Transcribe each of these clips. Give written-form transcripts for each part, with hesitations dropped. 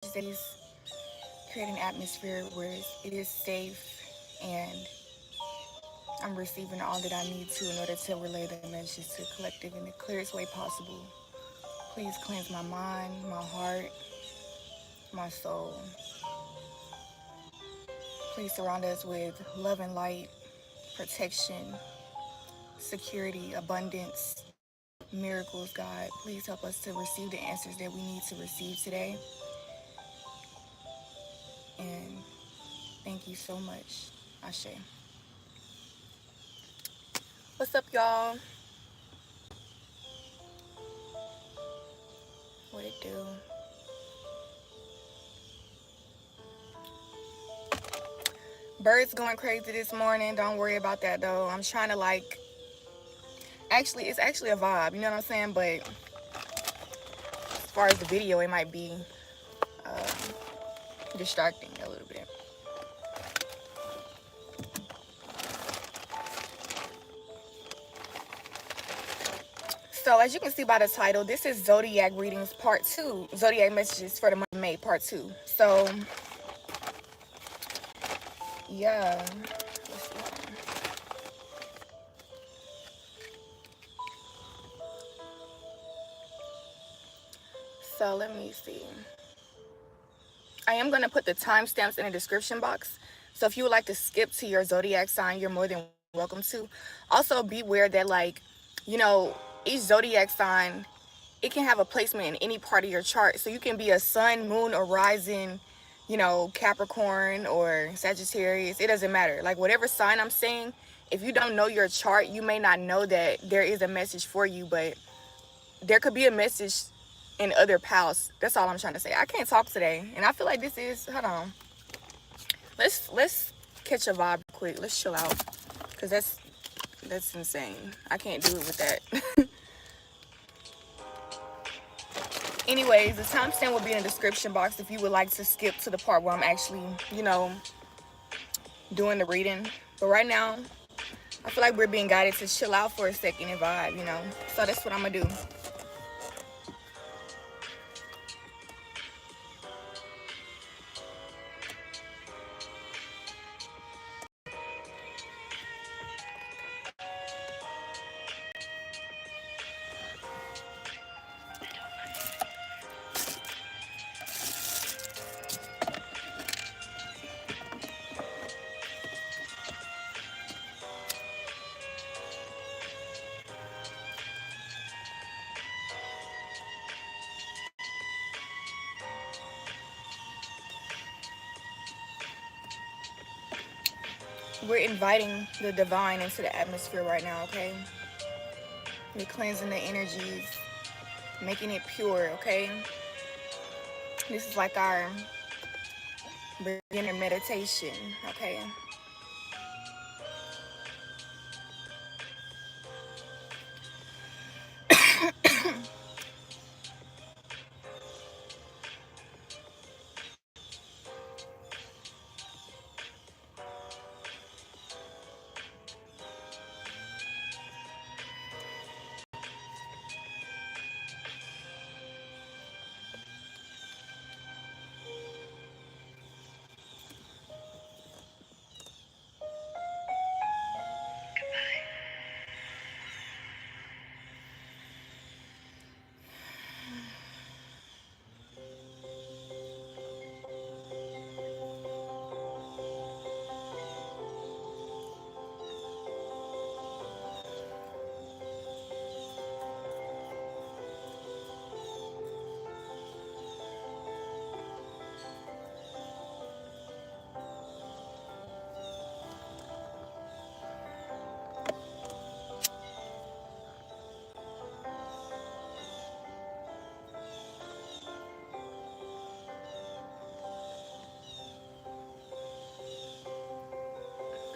Cities create an atmosphere where it is safe and I'm receiving all that I need to in order to relay the message to the collective in the clearest way possible. Please cleanse my mind, my heart, my soul. Please surround us with love and light, protection, security, abundance, miracles, God. Please help us to receive the answers that we need to receive today. And thank you so much. Ashe. What's up, y'all? What it do? Birds going crazy this morning. Don't worry about that though. I'm trying to it's actually a vibe, you know what I'm saying? But as far as the video, it might be distracting a little bit. So as you can see by the title, this is Zodiac Readings Part 2. Zodiac Messages for the month of May Part 2. So, yeah. Let's see. So let me see. I am going to put the timestamps in the description box. So if you would like to skip to your zodiac sign, you're more than welcome to. Also, beware that, each zodiac sign, it can have a placement in any part of your chart. So you can be a sun, moon, or rising, Capricorn or Sagittarius. It doesn't matter. Like, whatever sign I'm saying, if you don't know your chart, you may not know that there is a message for you, but there could be a message in other pals. That's all I'm trying to say. I can't talk today, and I feel like this is, hold on, let's catch a vibe quick. Let's chill out, because that's insane. I can't do it with that. Anyways, the timestamp will be in the description box if you would like to skip to the part where I'm actually, doing the reading. But right now, I feel like we're being guided to chill out for a second and vibe. So that's what I'm gonna do. We're inviting the divine into the atmosphere right now, okay? We're cleansing the energies, making it pure, okay? This is like our beginner meditation, okay?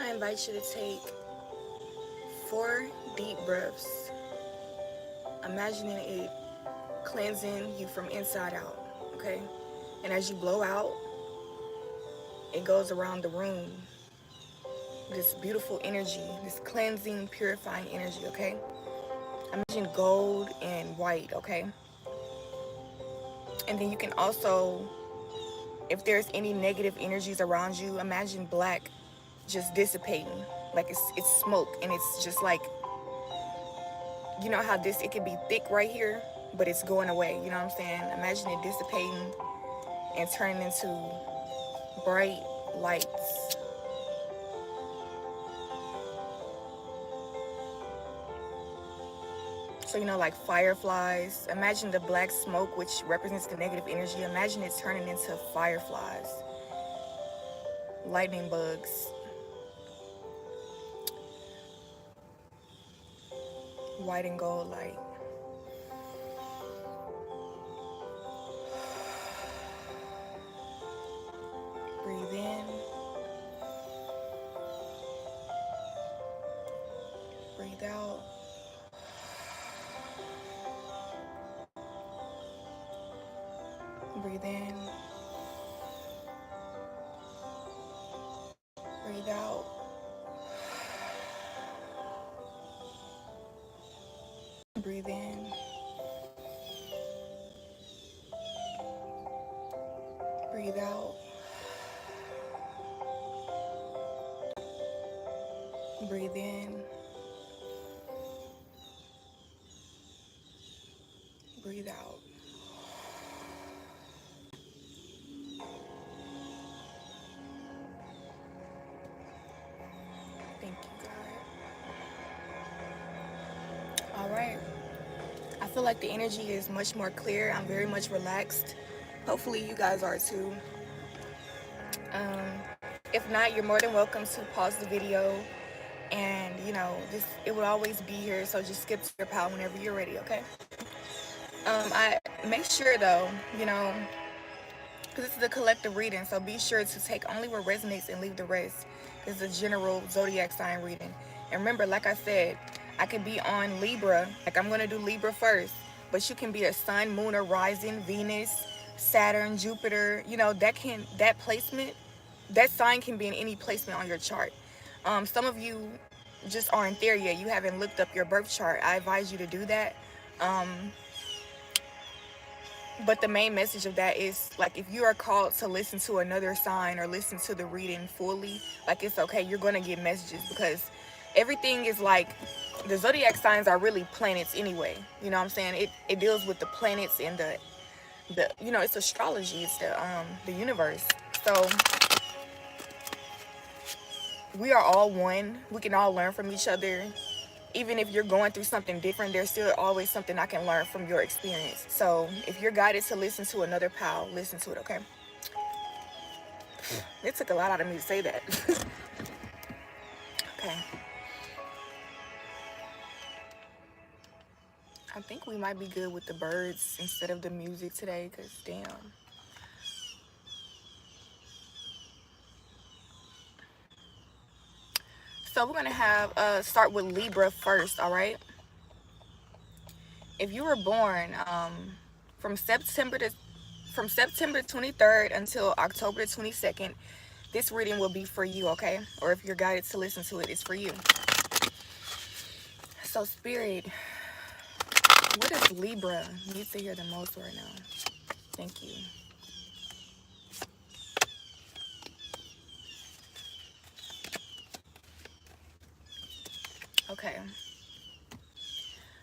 I invite you to take 4 deep breaths, imagining it cleansing you from inside out, okay? And as you blow out, it goes around the room. This beautiful energy, this cleansing, purifying energy, okay? Imagine gold and white, okay? And then you can also if there's any negative energies around you, imagine black just dissipating. Like it's smoke, and it's just like, you know how this, it can be thick right here, but it's going away. You know what I'm saying? Imagine it dissipating and turning into bright lights. So, you know, like fireflies. Imagine the black smoke, which represents the negative energy. Imagine it turning into fireflies, lightning bugs, white and gold light. Breathe in. Breathe out. Breathe in. Breathe out. Breathe in. Breathe out. Breathe in. Breathe out. Thank you, God. All right. I feel like the energy is much more clear. I'm very much relaxed. Hopefully you guys are too. If not, you're more than welcome to pause the video, and you know, this, it will always be here, so just skip to your pal whenever you're ready, okay? I make sure though, you know, because this is a collective reading, so be sure to take only what resonates and leave the rest. This is a general zodiac sign reading. And remember, like I said, I could be on Libra, like I'm going to do Libra first, but you can be a sun, moon, or rising, Venus, Saturn, Jupiter, you know, that placement, that sign can be in any placement on your chart. Some of you just aren't there yet. You haven't looked up your birth chart. I advise you to do that. But the main message of that is, like, if you are called to listen to another sign or listen to the reading fully, like, it's okay. You're going to get messages, because everything is like, the zodiac signs are really planets anyway. You know what I'm saying? It deals with the planets and the you know, it's astrology. It's the universe. So we are all one. We can all learn from each other. Even if you're going through something different, there's still always something I can learn from your experience. So if you're guided to listen to another pal, listen to it, okay? It took a lot out of me to say that. Okay. I think we might be good with the birds instead of the music today, because damn. So we're going to have, start with Libra first, all right? If you were born from September 23rd until October 22nd, this reading will be for you, okay? Or if you're guided to listen to it, it's for you. So Spirit, what does Libra need to hear the most right now? Thank you. Okay.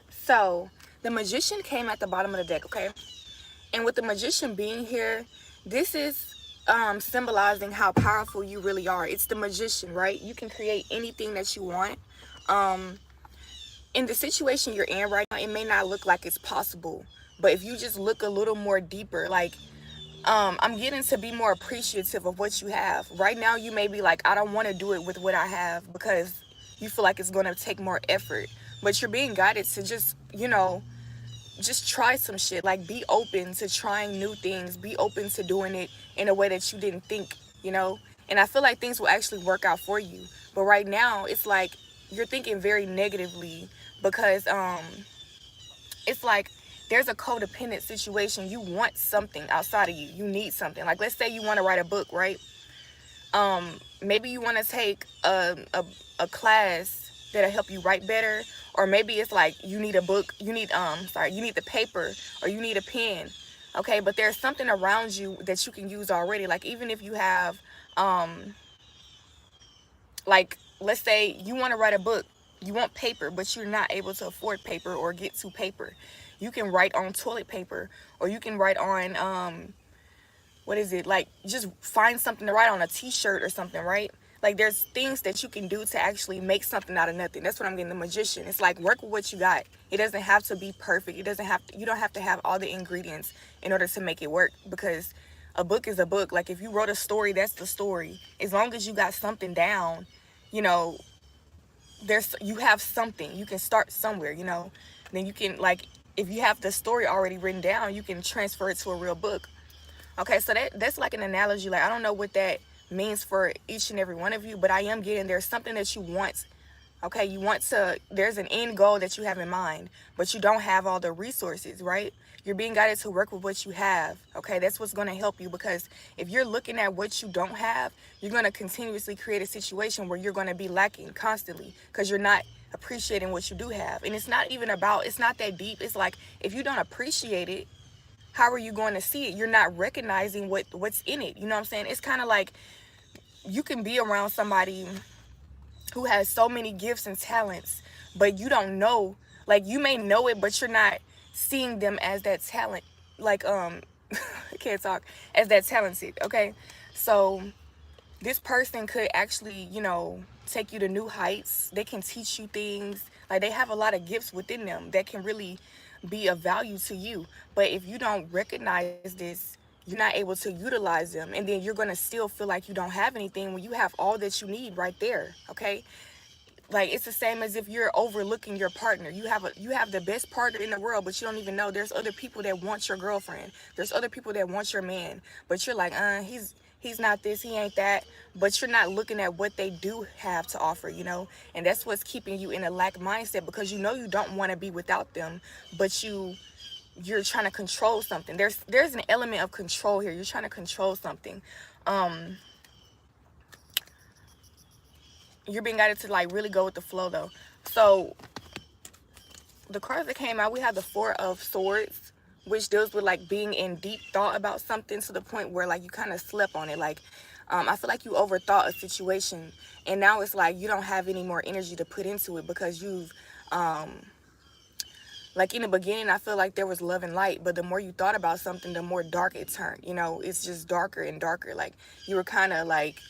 So the Magician came at the bottom of the deck, okay? And with the Magician being here, this is symbolizing how powerful you really are. It's the Magician, right? You can create anything that you want. In the situation you're in right now, it may not look like it's possible, but if you just look a little more deeper, like, I'm getting to be more appreciative of what you have. Right now, you may be like, I don't want to do it with what I have, because you feel like it's going to take more effort. But you're being guided to just, you know, just try some shit. Like, be open to trying new things. Be open to doing it in a way that you didn't think, you know. And I feel like things will actually work out for you. But right now, it's like you're thinking very negatively, because it's like there's a codependent situation. You want something outside of you. You need something. Like, let's say you want to write a book, right? Maybe you want to take a class that'll help you write better, or maybe it's like you need a book, you need you need the paper, or you need a pen. Okay, but there's something around you that you can use already. Like even if you have like let's say you want to write a book, you want paper but you're not able to afford paper or get to paper, you can write on toilet paper, or you can write on what is it, like just find something to write on, a t-shirt or something, right? Like there's things that you can do to actually make something out of nothing. That's what I'm getting, the magician. It's like work with what you got. It doesn't have to be perfect. It doesn't have to, you don't have to have all the ingredients in order to make it work, because a book is a book. Like if you wrote a story, that's the story. As long as you got something down, you know, there's, you have something, you can start somewhere, you know. Then you can, like, if you have the story already written down, you can transfer it to a real book. Okay, so that's like an analogy. Like I don't know what that means for each and every one of you, but I am getting there's something that you want. Okay, you want to, there's an end goal that you have in mind, but you don't have all the resources, right? You're being guided to work with what you have. Okay, that's what's going to help you, because if you're looking at what you don't have, you're going to continuously create a situation where you're going to be lacking constantly because you're not appreciating what you do have. And it's not even about, it's not that deep. It's like if you don't appreciate it, how are you going to see it? You're not recognizing what's in it. You know what I'm saying? It's kind of like you can be around somebody who has so many gifts and talents, but you don't know, like you may know it, but you're not seeing them as that talent. Like I can't talk, as that talented. Okay, so this person could actually, you know, take you to new heights. They can teach you things. Like they have a lot of gifts within them that can really be of value to you. But if you don't recognize this, you're not able to utilize them, and then you're going to still feel like you don't have anything when you have all that you need right there. Okay, like it's the same as if you're overlooking your partner. You have the best partner in the world, but you don't even know there's other people that want your girlfriend. There's other people that want your man, but you're like, he's not this, he ain't that. But you're not looking at what they do have to offer, you know. And that's what's keeping you in a lack mindset, because you know you don't want to be without them, but you're trying to control something. There's an element of control here. You're trying to control something. You're being guided to like really go with the flow though. So the cards that came out, we have the Four of Swords, which deals with like being in deep thought about something to the point where like you kind of slept on it. Like I feel like you overthought a situation, and now it's like you don't have any more energy to put into it, because you've like in the beginning I feel like there was love and light, but the more you thought about something, the more dark it turned. You know, it's just darker and darker. Like you were kind of like,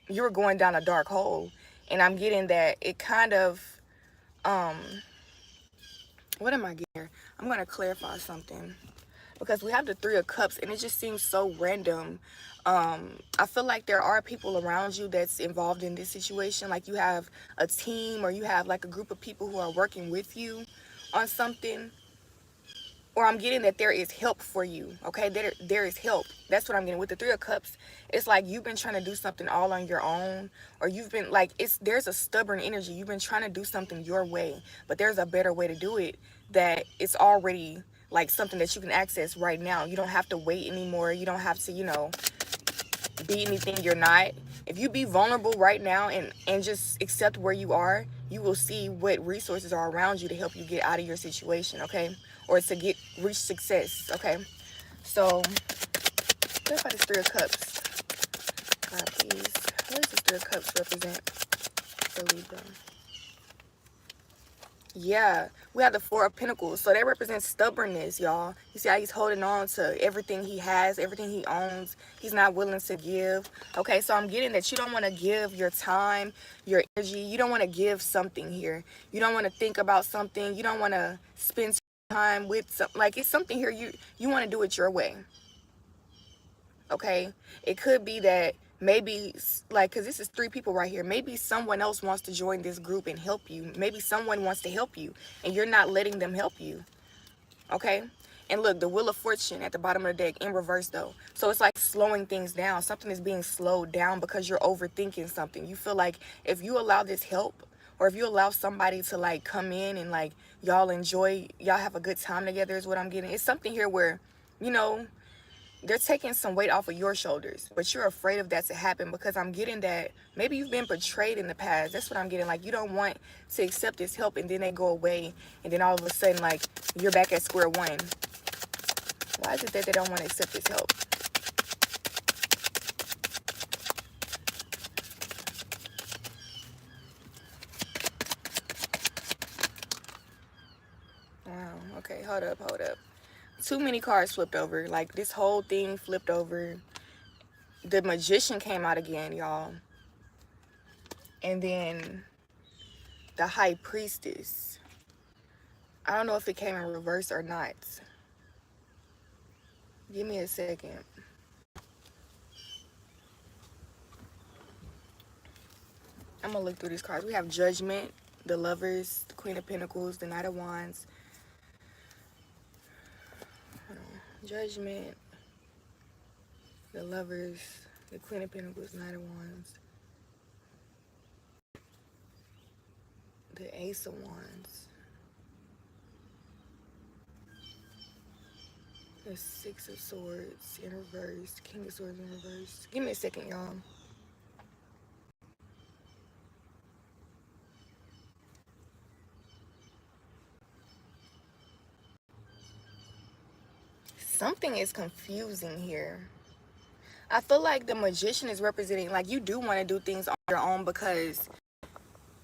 you were going down a dark hole. And I'm getting that it kind of what am I getting here? I'm going to clarify something, because we have the Three of Cups and it just seems so random. I feel like there are people around you that's involved in this situation. Like you have a team, or you have like a group of people who are working with you on something. Or I'm getting that there is help for you. Okay, there is help. That's what I'm getting with the Three of Cups. It's like you've been trying to do something all on your own, or you've been like, there's a stubborn energy. You've been trying to do something your way, but there's a better way to do it, that it's already like something that you can access right now. You don't have to wait anymore. You don't have to, you know, be anything you're not. If you be vulnerable right now and just accept where you are, you will see what resources are around you to help you get out of your situation, okay? Or to reach success, okay? So, clarify this Three of Cups. God, please. What does this Three of Cups represent for Libra? Yeah, we have the Four of Pentacles. So that represents stubbornness, y'all. You see how he's holding on to everything he has, everything he owns. He's not willing to give. Okay, so I'm getting that you don't want to give your time, your energy. You don't want to give something here. You don't want to think about something. You don't want to spend time with something. Like it's something here you want to do it your way. Okay, it could be that maybe, like, because this is three people right here, maybe someone else wants to join this group and help you. Maybe someone wants to help you and you're not letting them help you. Okay, and look, the Wheel of Fortune at the bottom of the deck in reverse though. So it's like slowing things down. Something is being slowed down because you're overthinking something. You feel like if you allow this help, or if you allow somebody to like come in and like y'all have a good time together, is what I'm getting. It's something here where, you know, they're taking some weight off of your shoulders, but you're afraid of that to happen, because I'm getting that maybe you've been betrayed in the past. That's what I'm getting. Like you don't want to accept this help, and then they go away, and then all of a sudden like you're back at square one. Why is it that they don't want to accept this help? Wow. Okay, hold up, hold up. Too many cards flipped over. Like, this whole thing flipped over. The Magician came out again, y'all. And then the High Priestess. I don't know if it came in reverse or not. Give me a second. I'm gonna look through these cards. We have Judgment, the Lovers, the Queen of Pentacles, the Knight of Wands. Judgment, the Lovers, the Queen of Pentacles, Knight of Wands, the Ace of Wands, the Six of Swords in reverse, King of Swords in reverse. Give me a second, y'all. Something is confusing here. I feel like the Magician is representing, like, you do want to do things on your own because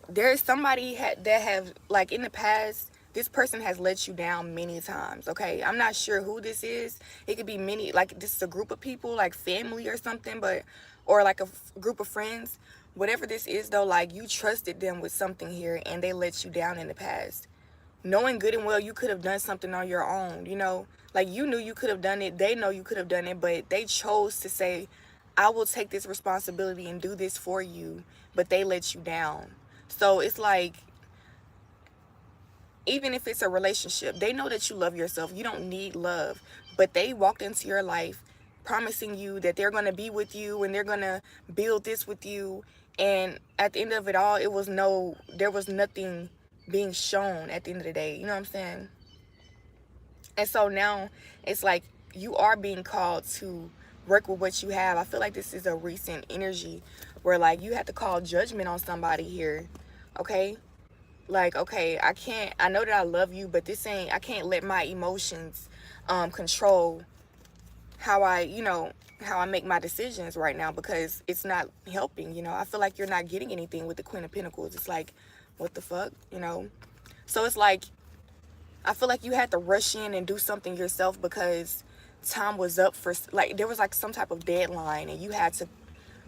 there's somebody that have, like, in the past, this person has let you down many times. Okay, I'm not sure who this is. It could be many, like, this is a group of people, like family or something, but, or like a group of friends. Whatever this is though, like, you trusted them with something here and they let you down in the past, knowing good and well you could have done something on your own, you know, like, you knew you could have done it, they know you could have done it, but they chose to say, I will take this responsibility and do this for you, but they let you down. So it's like, even if it's a relationship, they know that you love yourself, you don't need love, but they walked into your life promising you that they're going to be with you and they're going to build this with you, and at the end of it all, there was nothing being shown at the end of the day, you know what I'm saying? And so now it's like you are being called to work with what you have. I feel like this is a recent energy where, like, you have to call judgment on somebody here. Okay, like, okay, I know that I love you, but I can't let my emotions control how I make my decisions right now, because it's not helping. I feel like you're not getting anything with the Queen of Pentacles. It's like, what the fuck. So it's like, I feel like you had to rush in and do something yourself because time was up for, like, there was like some type of deadline and you had to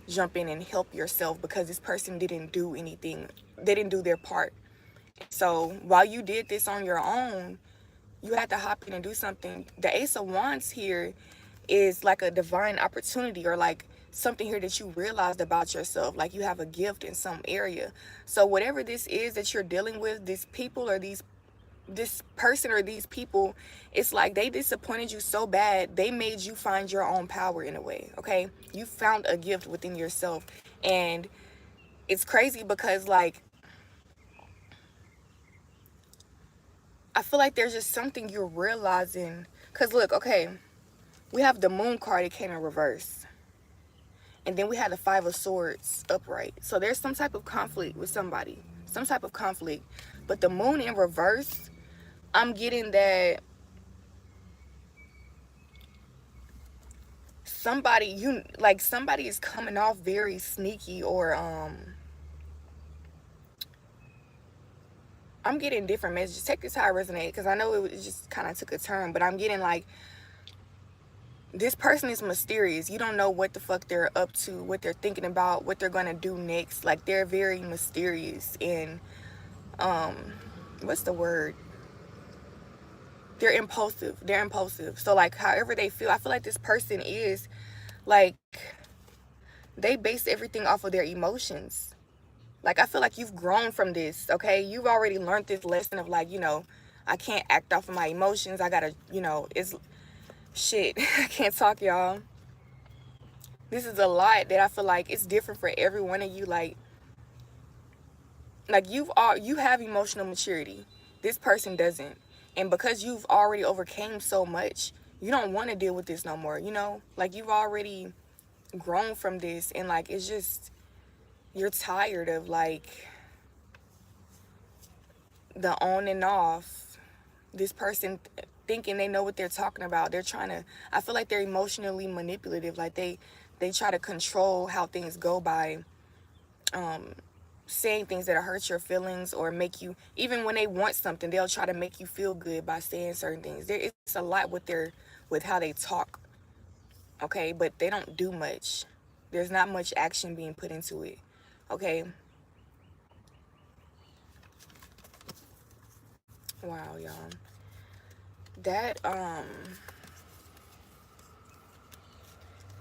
jump in and help yourself because this person didn't do anything. They didn't do their part. So while you did this on your own, you had to hop in and do something. The Ace of Wands here is like a divine opportunity, or like something here that you realized about yourself, like you have a gift in some area. So whatever this is that you're dealing with, these people or this person or these people, it's like they disappointed you so bad, they made you find your own power in a way. Okay, you found a gift within yourself, and it's crazy because, like, I feel like there's just something you're realizing. Because look, okay, we have the Moon card, it came in reverse, and then we had the Five of Swords upright. So there's some type of conflict with somebody, some type of conflict. But the Moon in reverse, I'm getting that somebody is coming off very sneaky, or I'm getting different messages. Take this how it resonates, because I know it just kind of took a turn, but I'm getting like, this person is mysterious. You don't know what the fuck they're up to, what they're thinking about, what they're gonna do next. Like, they're very mysterious, and what's the word? They're impulsive. They're impulsive. So, like, however they feel, I feel like this person is, like, they base everything off of their emotions. Like, I feel like you've grown from this, okay? You've already learned this lesson of, like, I can't act off of my emotions. I gotta, it's shit. I can't talk, y'all. This is a lot that I feel like it's different for every one of you. Like you have emotional maturity. This person doesn't. And because you've already overcame so much, you don't want to deal with this no more, Like, you've already grown from this, and, like, it's just, you're tired of, like, the on and off. This person thinking they know what they're talking about. They're trying to, I feel like they're emotionally manipulative. Like they try to control how things go by saying things that hurt your feelings or make you, even when they want something, they'll try to make you feel good by saying certain things. There is a lot with how they talk, okay, but they don't do much. There's not much action being put into it, okay. Wow, y'all. That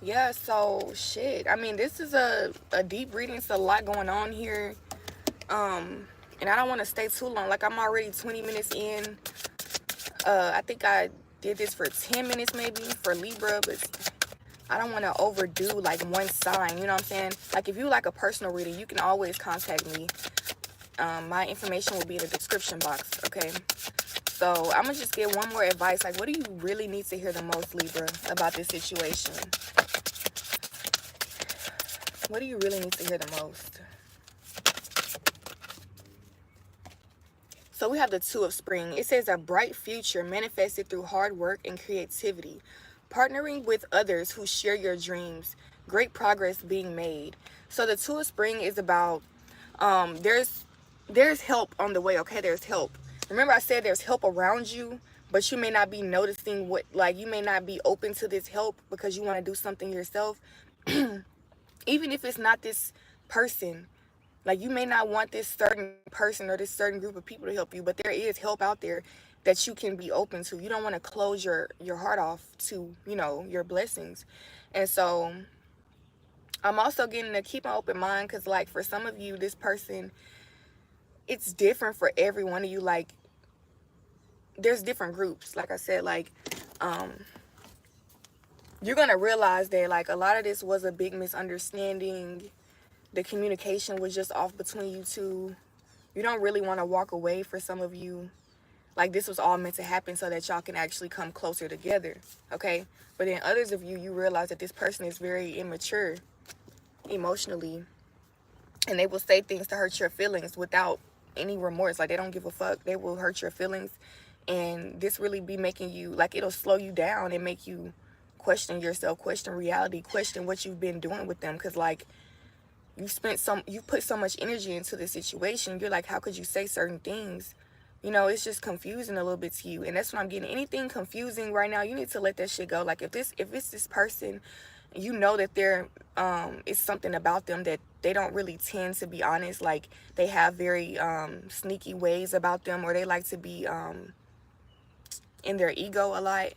yeah, so shit. I mean, this is a deep reading. It's a lot going on here. And I don't want to stay too long. Like, I'm already 20 minutes in. I think I did this for 10 minutes maybe for Libra, but I don't want to overdo like one sign, you know what I'm saying? Like, if you like a personal reading, you can always contact me. My information will be in the description box, okay? So I'm gonna just get one more advice. Like, what do you really need to hear the most, Libra, about this situation? What do you really need to hear the most? So we have the Two of Spring. It says a bright future manifested through hard work and creativity. Partnering with others who share your dreams. Great progress being made. So the Two of Spring is about there's help on the way, okay? There's help. Remember I said there's help around you, but you may not be noticing what, like, you may not be open to this help because you want to do something yourself. Even if it's not this person, like, you may not want this certain person or this certain group of people to help you, but there is help out there that you can be open to. You don't want to close your heart off to, you know, your blessings. And so I'm also getting to keep an open mind because, like, for some of you, this person, it's different for every one of you. Like, there's different groups. Like I said, like, you're going to realize that, like, a lot of this was a big misunderstanding. The communication was just off between you two. You don't really want to walk away for some of you. Like, this was all meant to happen so that y'all can actually come closer together, okay? But then others of you, you realize that this person is very immature emotionally. And they will say things to hurt your feelings without any remorse. Like, they don't give a fuck. They will hurt your feelings. And this really be making you, like, it'll slow you down and make you question yourself, question reality, question what you've been doing with them. Because, like, you put so much energy into the situation. You're like, how could you say certain things? You know, it's just confusing a little bit to you. And that's what I'm getting. Anything confusing right now, you need to let that shit go. Like, if it's this person, you know that there is something about them that they don't really tend to be honest. Like, they have very sneaky ways about them, or they like to be in their ego a lot.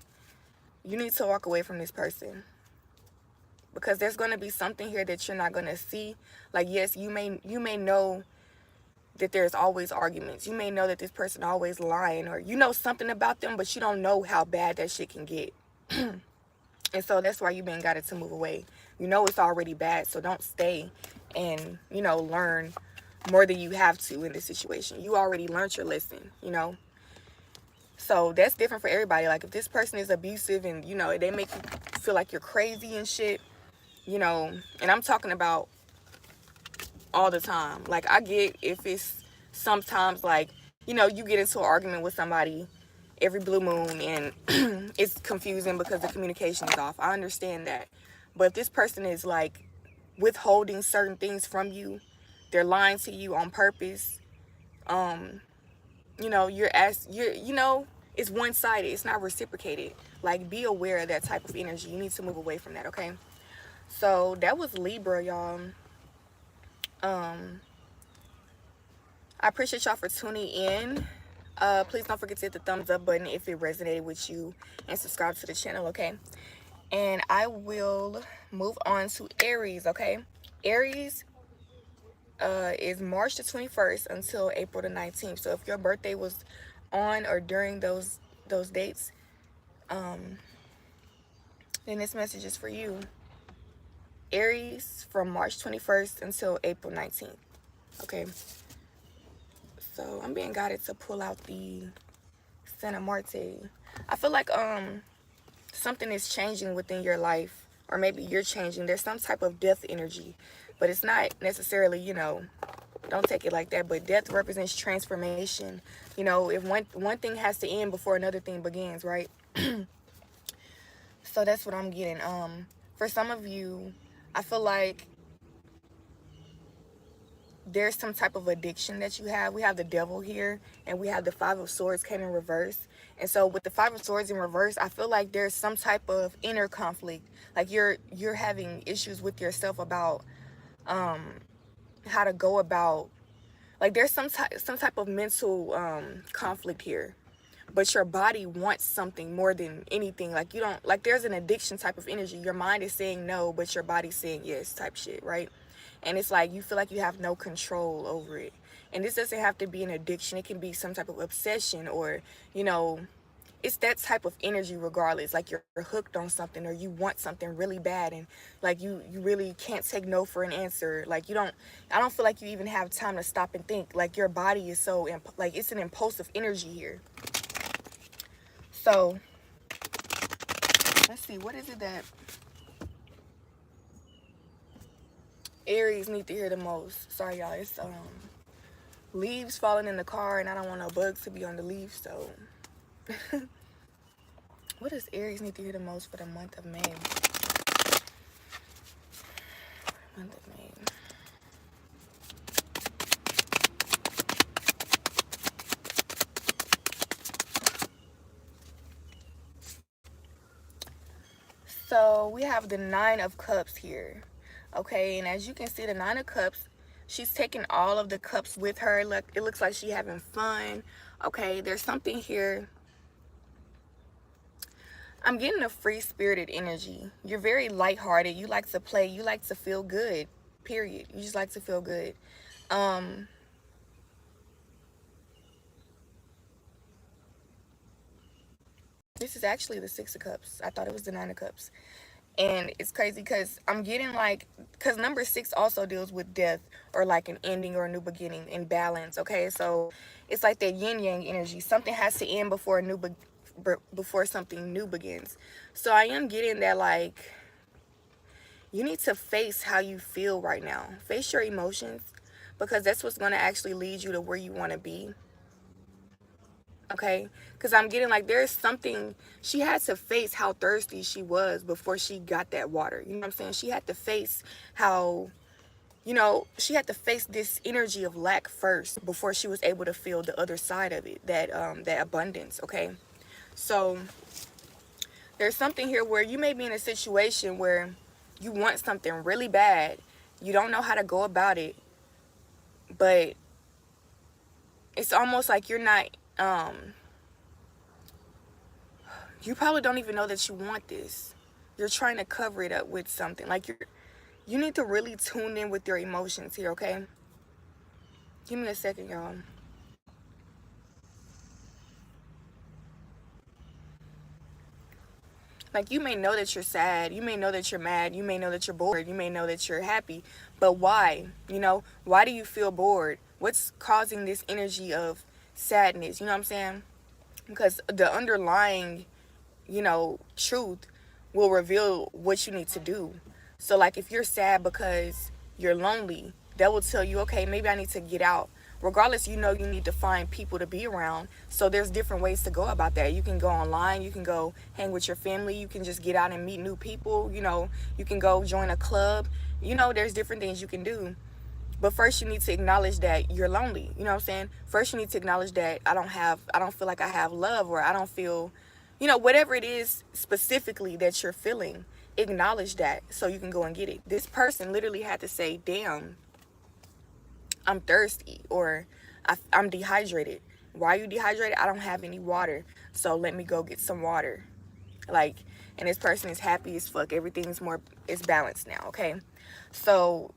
You need to walk away from this person. Because there's going to be something here that you're not going to see. Like, yes, you may know that there's always arguments. You may know that this person always lying, or you know something about them, but you don't know how bad that shit can get. And so that's why you got it to move away. You know it's already bad, so don't stay and, you know, learn more than you have to in this situation. You already learned your lesson, you know. So that's different for everybody. Like, if this person is abusive and, you know, they make you feel like you're crazy and shit, you know, and I'm talking about all the time. Like, I get if it's sometimes, like, you know, you get into an argument with somebody every blue moon and it's confusing because the communication is off. I understand that. But if this person is, like, withholding certain things from you, they're lying to you on purpose, you know, you know, it's one-sided. It's not reciprocated. Like, be aware of that type of energy. You need to move away from that, okay? So that was Libra, y'all. I appreciate y'all for tuning in. Please don't forget to hit the thumbs up button if it resonated with you, and subscribe to the channel, okay? And I will move on to Aries, okay? Aries is March the 21st until April the 19th. So if your birthday was on or during those dates, then this message is for you. Aries, from March 21st until April 19th. Okay. So I'm being guided to pull out the Santa Marte. I feel like something is changing within your life, or maybe you're changing. There's some type of death energy, but it's not necessarily, you know, don't take it like that, but death represents transformation. You know, if one thing has to end before another thing begins, right? So that's what I'm getting. For some of you, I feel like there's some type of addiction that you have. We have the devil here, and we have the Five of Swords came in reverse. And so with the Five of Swords in reverse, I feel like there's some type of inner conflict. Like you're having issues with yourself about how to go about, like there's some type of mental conflict here. But your body wants something more than anything. Like you don't, like there's an addiction type of energy. Your mind is saying no, but your body's saying yes type shit, right? And it's like you feel like you have no control over it. And this doesn't have to be an addiction. It can be some type of obsession, or, you know, it's that type of energy regardless. Like you're hooked on something, or you want something really bad, and like you really can't take no for an answer. Like I don't feel like you even have time to stop and think. Like your body is so, like it's an impulsive energy here. So let's see, what is it that Aries need to hear the most? Sorry y'all, it's leaves falling in the car, and I don't want no bugs to be on the leaves. So what does Aries need to hear the most for the month of May? Month of May. So we have the Nine of Cups here. Okay, and as you can see, the Nine of Cups, she's taking all of the cups with her. Look, it looks like she's having fun. Okay, there's something here. I'm getting a free-spirited energy. You're very lighthearted. You like to play. You like to feel good, period. You just like to feel good. This is actually the Six of Cups. I thought it was the Nine of Cups. And it's crazy because I'm getting like, because number 6 also deals with death, or like an ending or a new beginning and balance. Okay, so it's like that yin yang energy. Something has to end before before something new begins. So I am getting that, like, you need to face how you feel right now. Face your emotions, because that's what's going to actually lead you to where you want to be. Okay, because I'm getting like there's something, she had to face how thirsty she was before she got that water. You know what I'm saying? She had to face how, you know, she had to face this energy of lack first before she was able to feel the other side of it, that that abundance. Okay, so there's something here where you may be in a situation where you want something really bad, you don't know how to go about it, but it's almost like you're not you probably don't even know that you want this. You're trying to cover it up with something. Like you need to really tune in with your emotions here, okay? Give me a second, y'all. Like, you may know that you're sad, you may know that you're mad, you may know that you're bored, you may know that you're happy, but why? You know, why do you feel bored? What's causing this energy of sadness? You know what I'm saying? Because the underlying, you know, truth will reveal what you need to do. So like if you're sad because you're lonely, that will tell you, okay, maybe I need to get out. Regardless, you know, you need to find people to be around. So there's different ways to go about that. You can go online, you can go hang with your family, you can just get out and meet new people, you know, you can go join a club. You know, there's different things you can do. But first you need to acknowledge that you're lonely. You know what I'm saying? First you need to acknowledge that I don't feel like I have love, or I don't feel, you know, whatever it is specifically that you're feeling, acknowledge that so you can go and get it. This person literally had to say, damn, I'm thirsty, or I'm dehydrated. Why are you dehydrated? I don't have any water, so let me go get some water. Like, and this person is happy as fuck. Everything's it's balanced now, okay? So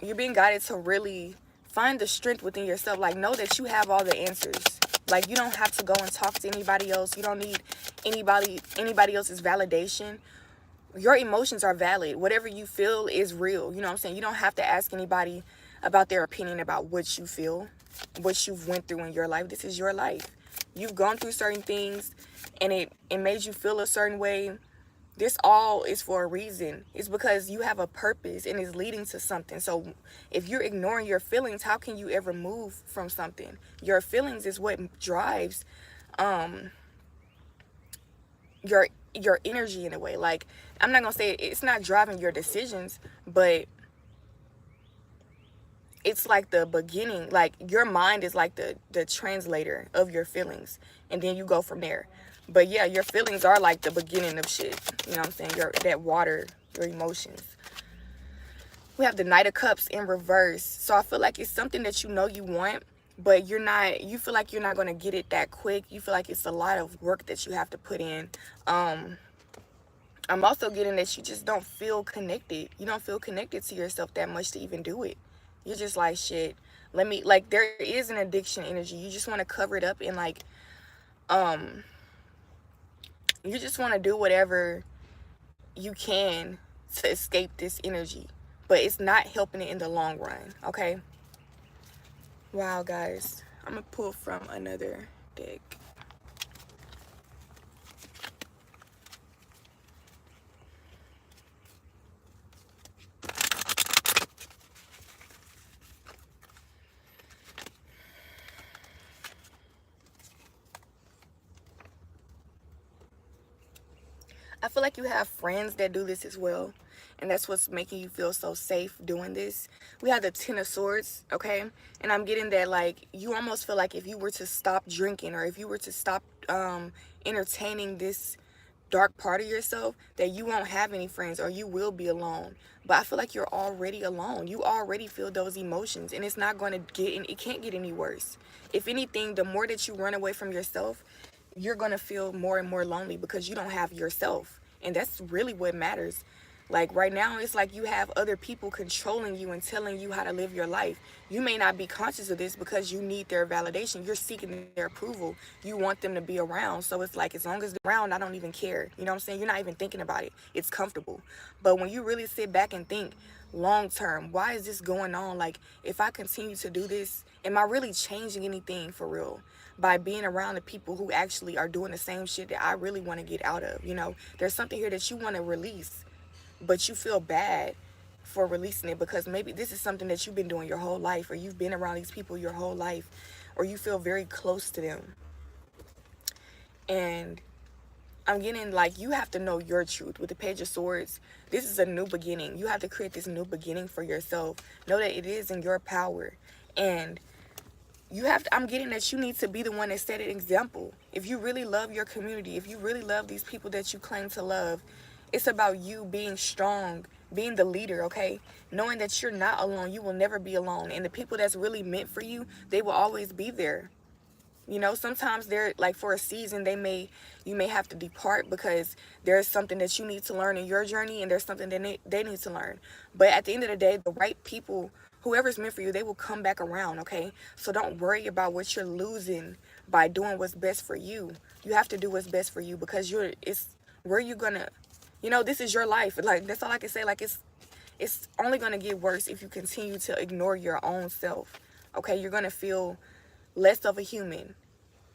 you're being guided to really find the strength within yourself. Like, know that you have all the answers. Like, you don't have to go and talk to anybody else. You don't need anybody else's validation. Your emotions are valid. Whatever you feel is real. You know what I'm saying? You don't have to ask anybody about their opinion about what you feel, what you've went through in your life. This is your life. You've gone through certain things, and it made you feel a certain way. This all is for a reason. It's because you have a purpose and it's leading to something. So if you're ignoring your feelings, how can you ever move from something? Your feelings is what drives um your energy in a way. Like, I'm not gonna say it's not driving your decisions, but it's like the beginning. Like, your mind is like the translator of your feelings, and then you go from there. But yeah, your feelings are like the beginning of shit. You know what I'm saying? That water, your emotions. We have the Knight of Cups in reverse. So I feel like it's something that you know you want, but you feel like you're not going to get it that quick. You feel like it's a lot of work that you have to put in. I'm also getting that you just don't feel connected. You don't feel connected to yourself that much to even do it. You're just like, shit, like, there is an addiction energy. You just want to cover it up and, like, you just want to do whatever you can to escape this energy, but it's not helping it in the long run. Okay. Wow, guys, I'm gonna pull from another deck. I feel like you have friends that do this as well, and that's what's making you feel so safe doing this. We have the Ten of Swords, okay? And I'm getting that, like, you almost feel like if you were to stop drinking, or if you were to stop entertaining this dark part of yourself, that you won't have any friends, or you will be alone. But I feel like you're already alone. You already feel those emotions, and it's not going to it can't get any worse. If anything, the more that you run away from yourself, you're going to feel more and more lonely, because you don't have yourself. And that's really what matters. Like, right now, it's like you have other people controlling you and telling you how to live your life. You may not be conscious of this because you need their validation. You're seeking their approval. You want them to be around. So it's like, as long as they're around, I don't even care. You know what I'm saying? You're not even thinking about it. It's comfortable. But when you really sit back and think long term, why is this going on? Like, if I continue to do this, am I really changing anything for real by being around the people who actually are doing the same shit that I really want to get out of? You know, there's something here that you want to release, but you feel bad for releasing it, because maybe this is something that you've been doing your whole life, or you've been around these people your whole life, or you feel very close to them. And I'm getting, like, you have to know your truth. With the Page of Swords, this is a new beginning. You have to create this new beginning for yourself. Know that it is in your power. And I'm getting that you need to be the one that set an example. If you really love your community, if you really love these people that you claim to love, it's about you being strong, being the leader, okay? Knowing that you're not alone. You will never be alone. And the people that's really meant for you, they will always be there. You know, sometimes they're like, for a season, you may have to depart because there's something that you need to learn in your journey, and there's something that they need to learn. But at the end of the day, the right people, whoever's meant for you, they will come back around, okay? So don't worry about what you're losing by doing what's best for you. You have to do what's best for you, because this is your life. Like, that's all I can say. Like, it's only gonna get worse if you continue to ignore your own self. Okay, you're gonna feel less of a human.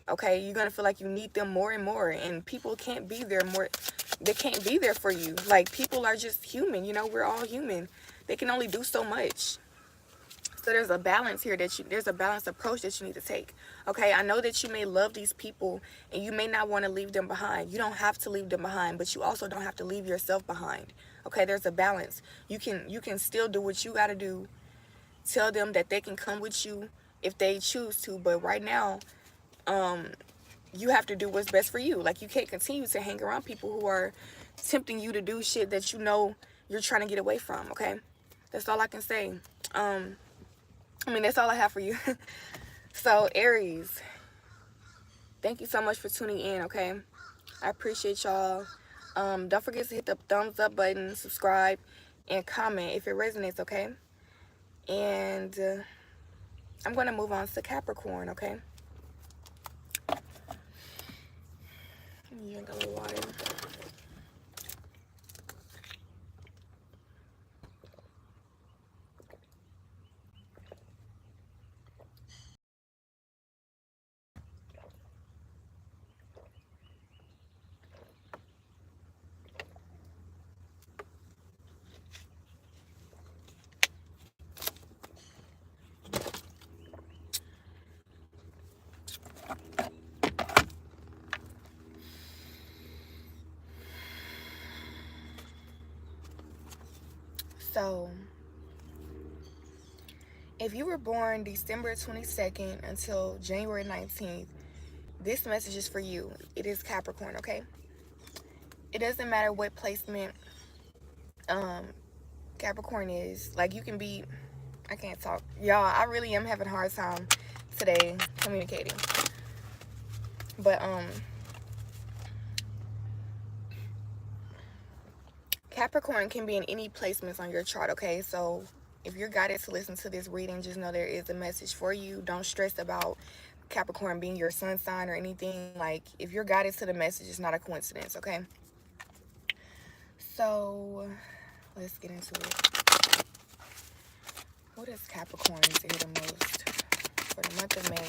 Okay, you're gonna feel like you need them more and more, and people can't be there more. They can't be there for you. Like, people are just human. You know, we're all human. They can only do so much. So there's a balance here there's a balanced approach that you need to take. Okay, I know that you may love these people and you may not want to leave them behind. You don't have to leave them behind, but you also don't have to leave yourself behind. Okay, there's a balance. You can still do what you got to do. Tell them that they can come with you if they choose to, but right now, you have to do what's best for you. Like, you can't continue to hang around people who are tempting you to do shit that you know you're trying to get away from. Okay, that's all I can say. That's all I have for you. So, Aries, thank you so much for tuning in, okay? I appreciate y'all. Don't forget to hit the thumbs up button, subscribe, and comment if it resonates, okay? And I'm going to move on to Capricorn, okay? Drink a little water. So if you were born December 22nd until January 19th, this message is for you. It is Capricorn, okay? It doesn't matter what placement um Capricorn is. Like, you can be, I can't talk. Y'all, I really am having a hard time today communicating. But Capricorn can be in any placements on your chart, okay? So if you're guided to listen to this reading, just know there is a message for you. Don't stress about Capricorn being your sun sign or anything. Like, if you're guided to the message, it's not a coincidence, okay? So let's get into it. What is Capricorn to hear the most for the month of May?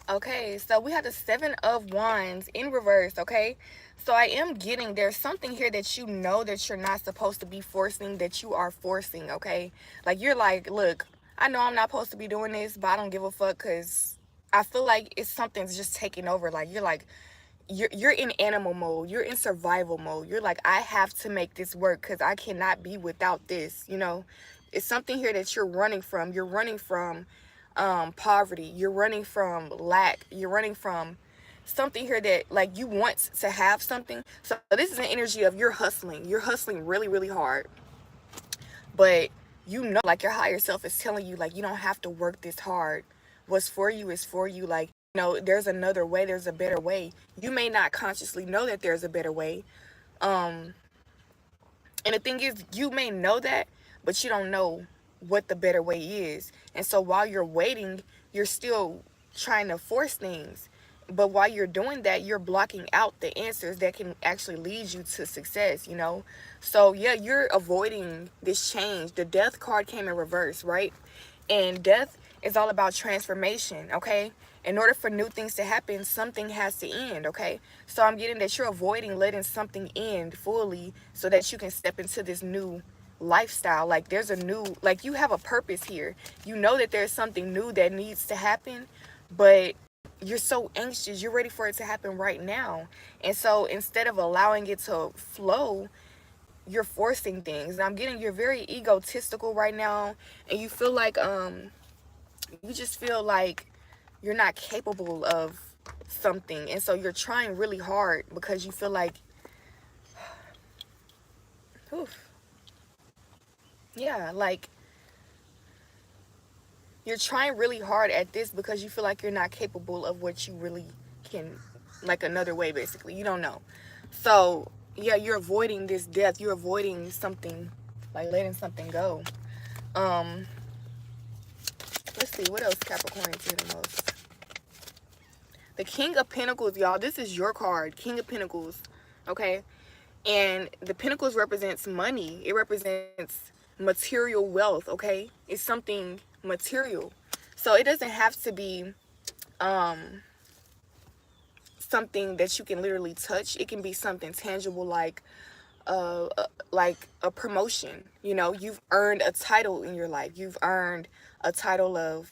Okay, so we have the Seven of Wands in reverse, okay? So I am getting, there's something here that you know that you're not supposed to be forcing, that you are forcing, okay? Like, you're like, look, I know I'm not supposed to be doing this, but I don't give a fuck, because I feel like it's something's just taking over. Like, you're like, you're in animal mode, you're in survival mode. You're like, I have to make this work because I cannot be without this, you know? It's something here that you're running from. You're running from poverty. You're running from lack. You're running from something here that, like, you want to have something. So this is an energy of you're hustling. You're hustling really, really hard. But you know, like, your higher self is telling you, like, you don't have to work this hard. What's for you is for you. Like, you know, there's another way. There's a better way. You may not consciously know that there's a better way. And the thing is, you may know that, but you don't know what the better way is. And so while you're waiting, you're still trying to force things. But while you're doing that, you're blocking out the answers that can actually lead you to success, you know? So yeah, you're avoiding this change. The death card came in reverse, right? And death is all about transformation, okay? In order for new things to happen, something has to end, okay? So I'm getting that you're avoiding letting something end fully so that you can step into this new lifestyle. Like, there's a new, like, you have a purpose here. You know that there's something new that needs to happen, but you're so anxious. You're ready for it to happen right now. And so instead of allowing it to flow, you're forcing things. And I'm getting, you're very egotistical right now, and you feel like you just feel like you're not capable of something. And so you're trying really hard because you feel like, oof, yeah, like, you're trying really hard at this because you feel like you're not capable of what you really can, like, another way, basically. You don't know. So yeah, you're avoiding this death. You're avoiding something, like letting something go. Let's see, what else Capricorn is here the most? The King of Pentacles, y'all. This is your card, King of Pentacles, okay? And the Pentacles represents money. It represents material wealth, okay? It's something material. So it doesn't have to be something that you can literally touch. It can be something tangible, like a promotion. You know, you've earned a title in your life. You've earned a title of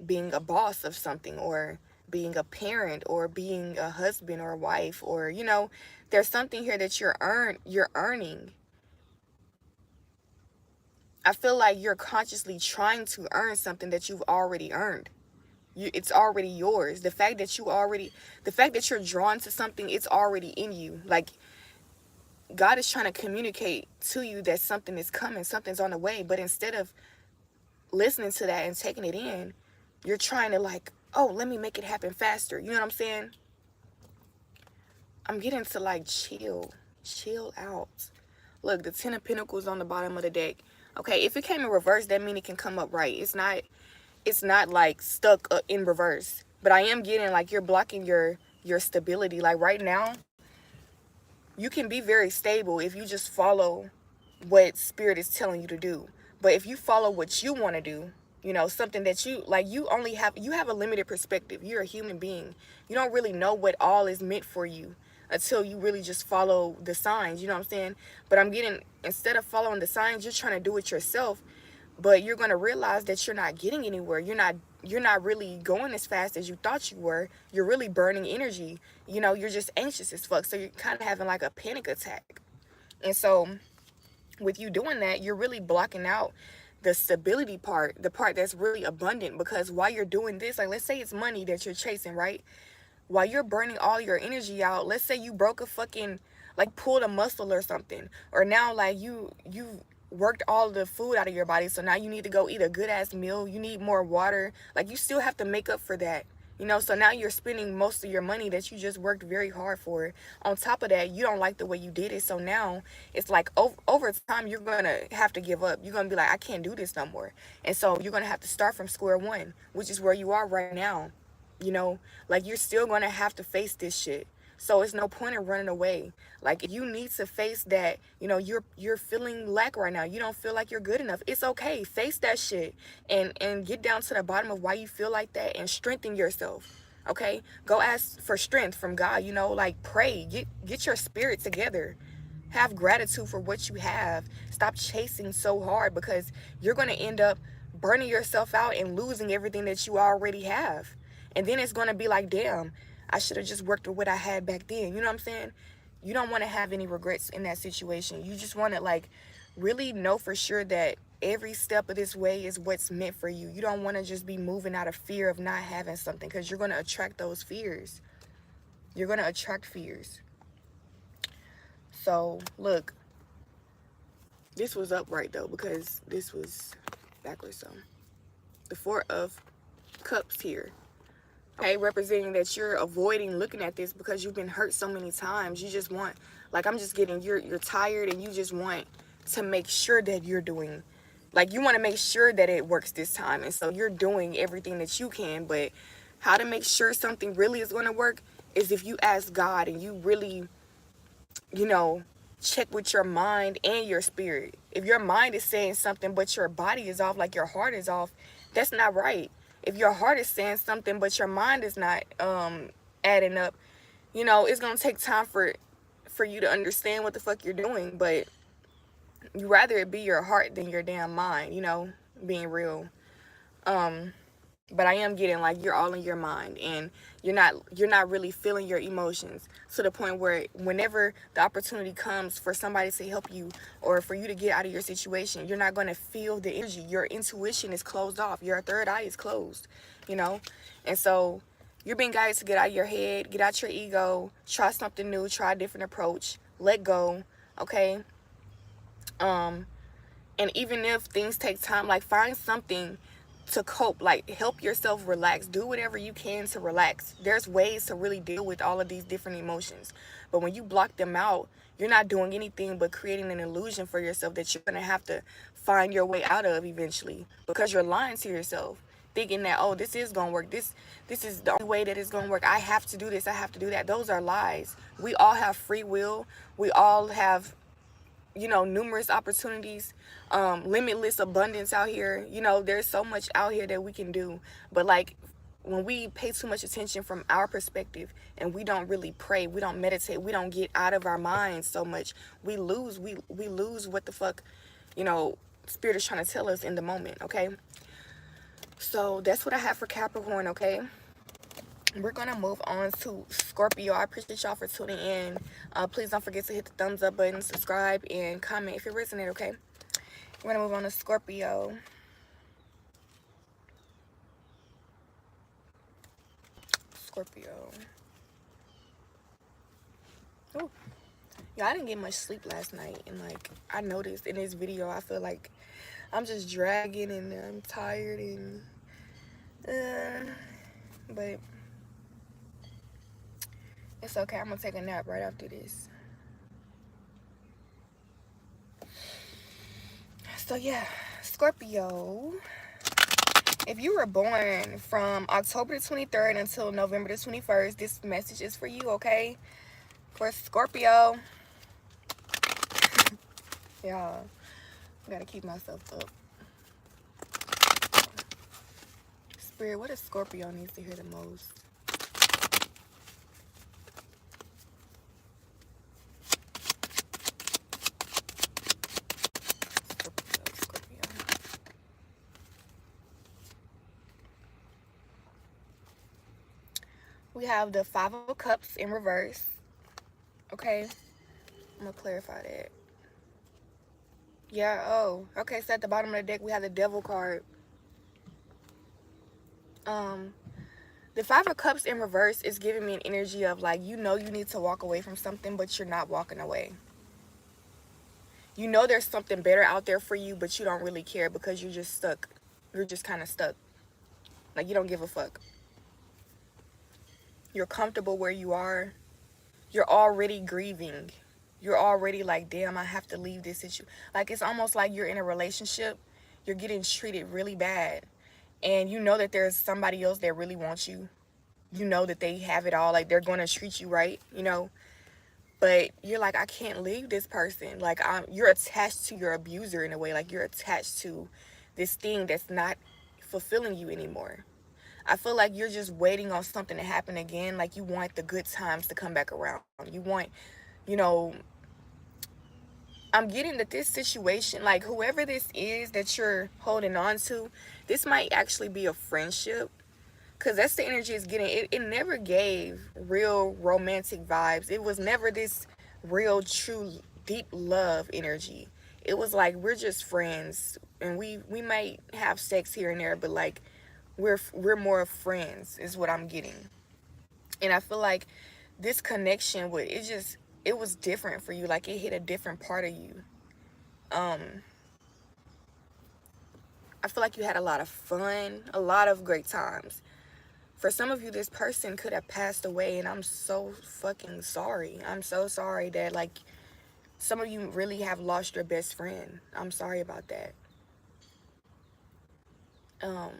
being a boss of something, or being a parent, or being a husband or a wife, or, you know, there's something here that you're earning. I feel like you're consciously trying to earn something that you've already earned. It's already yours. The fact that you're drawn to something, it's already in you. Like, God is trying to communicate to you that something is coming, something's on the way. But instead of listening to that and taking it in, you're trying to, like, oh, let me make it happen faster. You know what I'm saying? I'm getting to, like, chill out. Look, the Ten of Pentacles on the bottom of the deck. Okay, if it came in reverse, that means it can come up right. It's not like stuck in reverse. But I am getting, like, you're blocking your stability. Like, right now, you can be very stable if you just follow what Spirit is telling you to do. But if you follow what you want to do, you know, something that you, like, you have a limited perspective. You're a human being. You don't really know what all is meant for you until you really just follow the signs, you know what I'm saying? But I'm getting, instead of following the signs, you're trying to do it yourself, but you're going to realize that you're not getting anywhere. You're not you're not really going as fast as you thought you were. You're really burning energy. You know, you're just anxious as fuck. So you're kind of having like a panic attack. And so with you doing that, you're really blocking out the stability part, the part that's really abundant. Because while you're doing this, like let's say it's money that you're chasing, right? While you're burning all your energy out, let's say you broke a fucking, like pulled a muscle or something, or now like you worked all the food out of your body, so now you need to go eat a good ass meal, you need more water, like you still have to make up for that, you know. So now you're spending most of your money that you just worked very hard for. On top of that, you don't like the way you did it, so now it's like over time you're gonna have to give up. You're gonna be like, I can't do this no more. And so you're gonna have to start from square one, which is where you are right now. You know, like you're still gonna have to face this shit. So it's no point in running away. Like if you need to face that, you know, you're feeling lack right now. You don't feel like you're good enough. It's okay. Face that shit and get down to the bottom of why you feel like that and strengthen yourself. Okay? Go ask for strength from God, you know, like pray. Get your spirit together. Have gratitude for what you have. Stop chasing so hard, because you're going to end up burning yourself out and losing everything that you already have. And then it's going to be like, damn, I should have just worked with what I had back then. You know what I'm saying? You don't want to have any regrets in that situation. You just want to like really know for sure that every step of this way is what's meant for you. You don't want to just be moving out of fear of not having something, because you're going to attract those fears. You're going to attract fears. So look, this was upright though, because this was backwards. So the Four of Cups here, okay, representing that you're avoiding looking at this because you've been hurt so many times. You just want, like, I'm just getting, you're tired, and you just want to make sure that you're doing, like, you want to make sure that it works this time. And so you're doing everything that you can. But how to make sure something really is going to work is if you ask God and you really, you know, check with your mind and your spirit. If your mind is saying something but your body is off, like your heart is off, that's not right. If your heart is saying something but your mind is not adding up, you know, it's gonna take time for you to understand what the fuck you're doing. But you rather it be your heart than your damn mind, you know, being real. But I am getting like you're all in your mind, and you're not really feeling your emotions to the point where whenever the opportunity comes for somebody to help you or for you to get out of your situation, you're not going to feel the energy. Your intuition is closed off. Your third eye is closed, you know. And so you're being guided to get out of your head, get out your ego, try something new, try a different approach, let go, okay? And even if things take time, like find something to cope, like help yourself relax. Do whatever you can to relax. There's ways to really deal with all of these different emotions. But when you block them out, you're not doing anything but creating an illusion for yourself that you're going to have to find your way out of eventually, because you're lying to yourself, thinking that, oh, this is going to work. This is the only way that it's going to work. I have to do this. I have to do that. Those are lies. We all have free will. We all have, you know, numerous opportunities, limitless abundance out here. You know, there's so much out here that we can do. But like when we pay too much attention from our perspective and we don't really pray, we don't meditate, we don't get out of our minds so much, we lose what the fuck, you know, spirit is trying to tell us in the moment. Okay, so that's what I have for Capricorn. Okay, we're gonna move on to Scorpio. I appreciate y'all for tuning in. Please don't forget to hit the thumbs up button, subscribe, and comment if it resonated. Okay, we're gonna move on to Scorpio. Oh, yeah, I didn't get much sleep last night, and like I noticed in this video, I feel like I'm just dragging and I'm tired, and but it's okay. I'm gonna take a nap right after this. So yeah, Scorpio, if you were born from October the 23rd until November the 21st, this message is for you, okay? For Scorpio. Yeah, I gotta keep myself up. Spirit, what does Scorpio needs to hear the most? We have the Five of Cups in reverse. Okay, I'm gonna clarify that. Yeah, oh, okay, so at the bottom of the deck we have the Devil card. Um, the Five of Cups in reverse is giving me an energy of like, you know, you need to walk away from something, but you're not walking away. You know there's something better out there for you, but you don't really care because you're just stuck. You're just kind of stuck. Like, you don't give a fuck. You're comfortable where you are. You're already grieving. You're already like, damn, I have to leave this issue. Like, it's almost like you're in a relationship. You're getting treated really bad. And you know that there's somebody else that really wants you. You know that they have it all. Like, they're going to treat you right, you know. But you're like, I can't leave this person. Like, you're attached to your abuser in a way. Like, you're attached to this thing that's not fulfilling you anymore. I feel like you're just waiting on something to happen again. Like, you want the good times to come back around. You want, you know, I'm getting that this situation, like whoever this is that you're holding on to, this might actually be a friendship. Because that's the energy it's getting. It never gave real romantic vibes. It was never this real, true, deep love energy. It was like, we're just friends. And we might have sex here and there, but like, we're more friends is what I'm getting. And I feel like this connection with it was different for you. Like, it hit a different part of you. um I feel like you had a lot of fun, a lot of great times. For some of you, this person could have passed away, and I'm so fucking sorry. I'm so sorry that, like, some of you really have lost your best friend. I'm sorry about that. um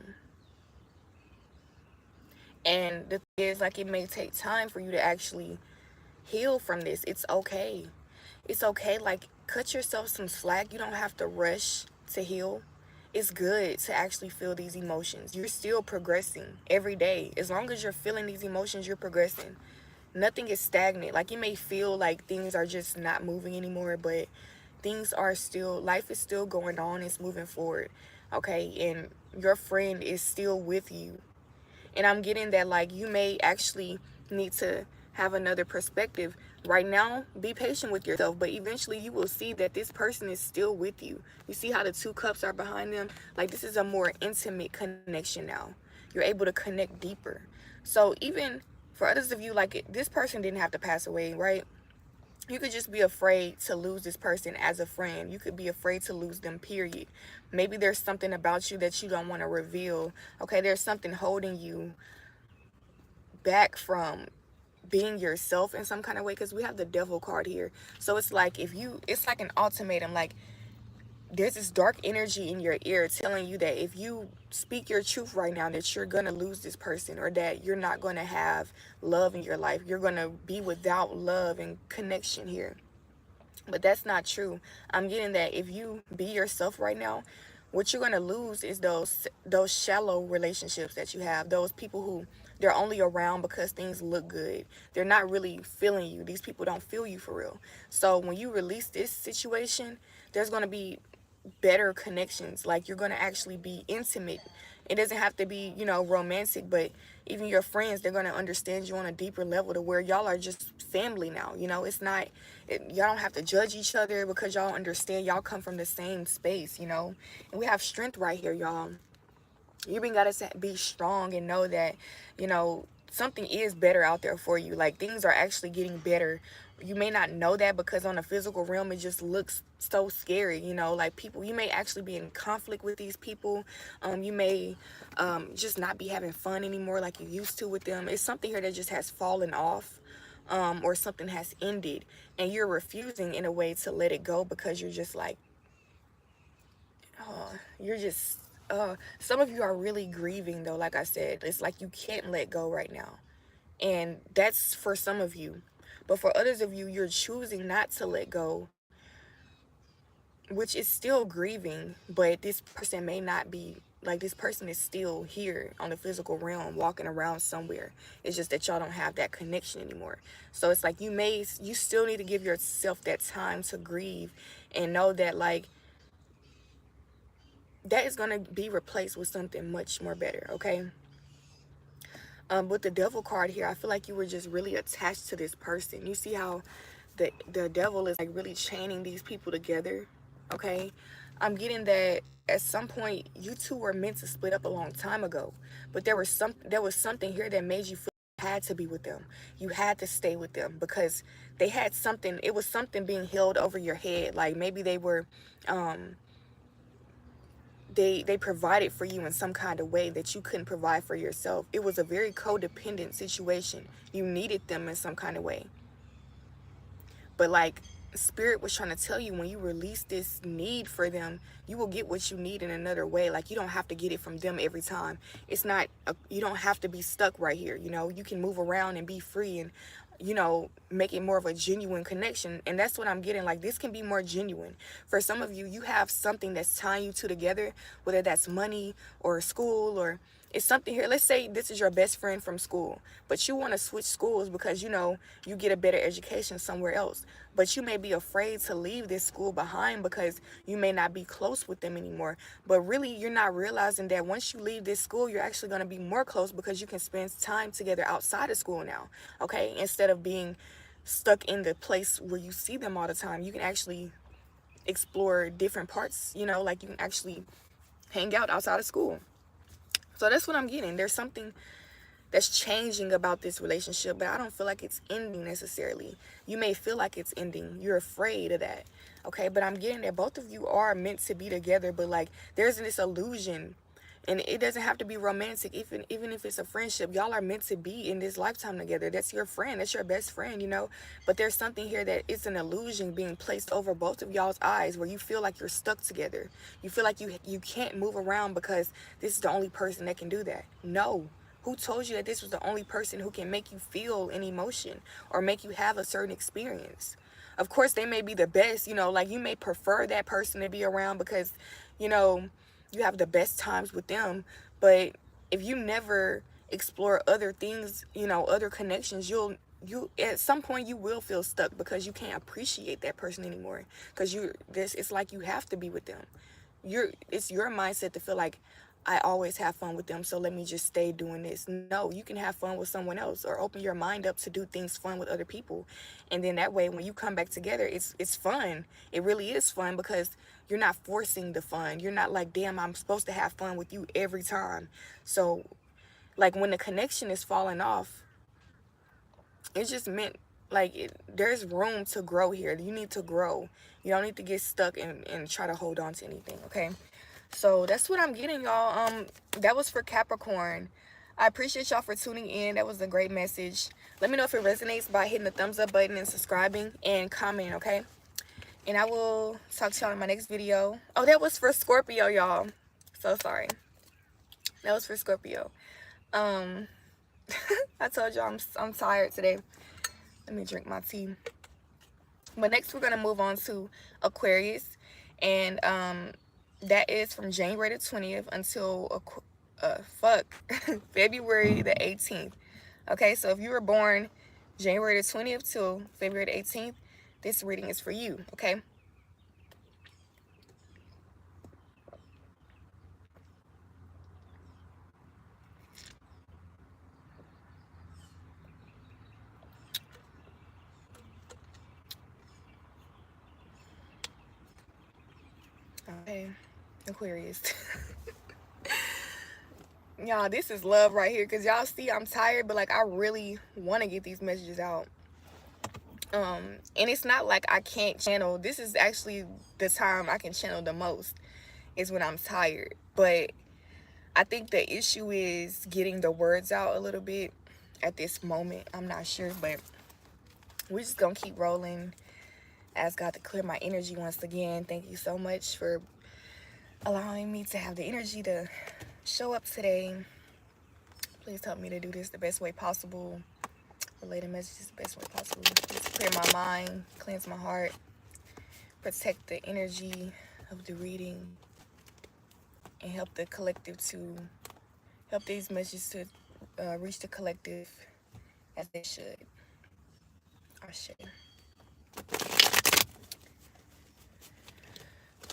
and the thing is, like, it may take time for you to actually heal from this. It's okay. It's okay. Like, cut yourself some slack. You don't have to rush to heal. It's good to actually feel these emotions. You're still progressing every day. As long as you're feeling these emotions, you're progressing. Nothing is stagnant. Like, you may feel like things are just not moving anymore, but things are still, life is still going on. It's moving forward. Okay. And your friend is still with you. And I'm getting that, like, you may actually need to have another perspective. Right now, be patient with yourself, but eventually you will see that this person is still with you. You see how the two cups are behind them? Like, this is a more intimate connection now. You're able to connect deeper. So even for others of you, like, this person didn't have to pass away, right? You could just be afraid to lose this person as a friend. You could be afraid to lose them, period. Maybe there's something about you that you don't want to reveal. Okay, there's something holding you back from being yourself in some kind of way, because we have the Devil card here. So it's like, it's like an ultimatum. Like, there's this dark energy in your ear telling you that if you speak your truth right now, that you're gonna lose this person, or that you're not gonna have love in your life. You're gonna be without love and connection here. But that's not true. I'm getting that if you be yourself right now, what you're gonna lose is those shallow relationships that you have. Those people who, they're only around because things look good. They're not really feeling you. These people don't feel you for real. So when you release this situation, there's gonna be better connections. Like, you're going to actually be intimate. It doesn't have to be, romantic, but even your friends, they're going to understand you on a deeper level, to where y'all are just family now. It's not, y'all don't have to judge each other, because y'all understand, y'all come from the same space. And we have strength right here, y'all. You even got to be strong and know that, something is better out there for you. Like, things are actually getting better. You may not know that, because on the physical realm, it just looks so scary. Like, people, you may actually be in conflict with these people. You may just not be having fun anymore like you used to with them. It's something here that just has fallen off. Or something has ended, and you're refusing in a way to let it go, because you're just like, you're just some of you are really grieving, though. Like I said, it's like you can't let go right now, and that's for some of you. But for others of you, you're choosing not to let go, which is still grieving. But this person may not be, like, this person is still here on the physical realm, walking around somewhere. It's just that y'all don't have that connection anymore. So it's like, you still need to give yourself that time to grieve, and know that, like, that is going to be replaced with something much more better. Okay. With the devil card here, I feel like you were just really attached to this person. You see how the devil is like really chaining these people together, okay? I'm getting that at some point you two were meant to split up a long time ago, but there was something here that made you feel you had to be with them. You had to stay with them because they had something. It was something being held over your head. Like maybe they were they provided for you in some kind of way that you couldn't provide for yourself. It was a very codependent situation. You needed them in some kind of way. But like spirit was trying to tell you, when you release this need for them, you will get what you need in another way. Like you don't have to get it from them every time. It's not you don't have to be stuck right here. You know, you can move around and be free and, you know, make it more of a genuine connection. And that's what I'm getting. Like this can be more genuine. For some of you, you have something that's tying you two together, whether that's money or school, or it's something here. Let's say this is your best friend from school, but you want to switch schools because you know you get a better education somewhere else. But you may be afraid to leave this school behind because you may not be close with them anymore. But really, you're not realizing that once you leave this school, you're actually going to be more close because you can spend time together outside of school now. Okay, instead of being stuck in the place where you see them all the time, you can actually explore different parts. You know, like you can actually hang out outside of school. So that's what I'm getting. There's something that's changing about this relationship, but I don't feel like it's ending necessarily. You may feel like it's ending. You're afraid of that. Okay, but I'm getting that both of you are meant to be together, but like there's this illusion. And it doesn't have to be romantic, even if it's a friendship. Y'all are meant to be in this lifetime together. That's your friend. That's your best friend, you know. But there's something here that it's an illusion being placed over both of y'all's eyes where you feel like you're stuck together. You feel like you can't move around because this is the only person that can do that. No. Who told you that this was the only person who can make you feel an emotion or make you have a certain experience? Of course, they may be the best, you know, like you may prefer that person to be around because, you know, you have the best times with them. But if you never explore other things, you know, other connections, you at some point you will feel stuck because you can't appreciate that person anymore because it's like you have to be with them. It's your mindset to feel like I always have fun with them, so let me just stay doing this. No, you can have fun with someone else or open your mind up to do things fun with other people. And then that way, when you come back together, it's fun. It really is fun because you're not forcing the fun. You're not like, damn, I'm supposed to have fun with you every time. So, like, when the connection is falling off, it's just meant, like, there's room to grow here. You need to grow. You don't need to get stuck and try to hold on to anything, okay? So that's what I'm getting, y'all. That was for Capricorn. I appreciate y'all for tuning in. That was a great message. Let me know if it resonates by hitting the thumbs up button and subscribing and commenting, okay? And I will talk to y'all in my next video. Oh, that was for Scorpio, y'all. So sorry. That was for Scorpio. I told y'all I'm tired today. Let me drink my tea. But next we're gonna move on to Aquarius, and that is from January the 20th until February the 18th. Okay, so if you were born January the 20th till February the 18th, this reading is for you, okay? Okay, Aquarius. Y'all, this is love right here, because y'all see I'm tired, but like I really want to get these messages out. And it's not like I can't channel. This is actually the time I can channel the most, is when I'm tired. But I think the issue is getting the words out a little bit at this moment. I'm not sure, but we're just gonna keep rolling. Ask God to clear my energy once again. Thank you so much for allowing me to have the energy to show up today. Please help me to do this the best way possible. Relay the messages the best way possible. Just clear my mind, cleanse my heart, protect the energy of the reading, and help the collective to help these messages to reach the collective as they should. I should.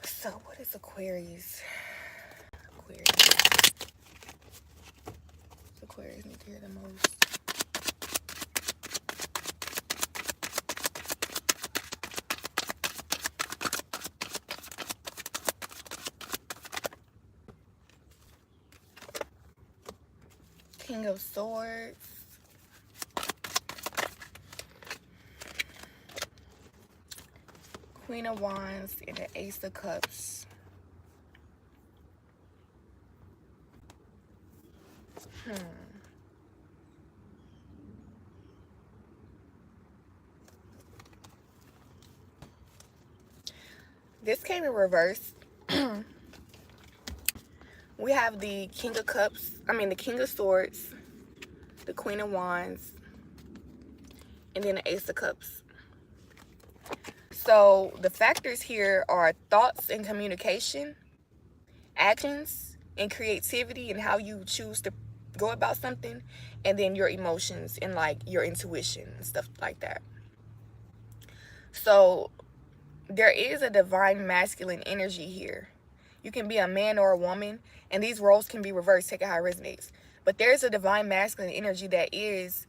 So what is Aquarius? Aquarius need to hear the most. King of Swords. Queen of Wands and the Ace of Cups. This came in reverse. We have the King of Cups, the King of Swords, the Queen of Wands, and then the Ace of Cups. So the factors here are thoughts and communication, actions and creativity and how you choose to go about something, and then your emotions and like your intuition and stuff like that. So there is a divine masculine energy here. You can be a man or a woman, and these roles can be reversed. Take it how it resonates. But there's a divine masculine energy that is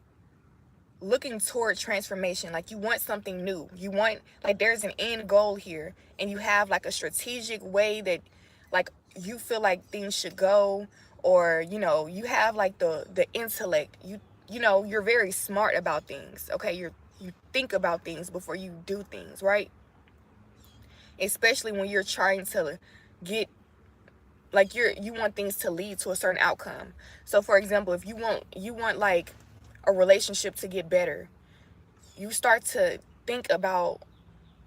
looking toward transformation. Like you want something new. You want, like, there's an end goal here, and you have like a strategic way that like you feel like things should go, or you have like the intellect. You're very smart about things. Okay, you think about things before you do things, right? Especially when you're trying to get, like, you want things to lead to a certain outcome. So for example, if you want like a relationship to get better, you start to think about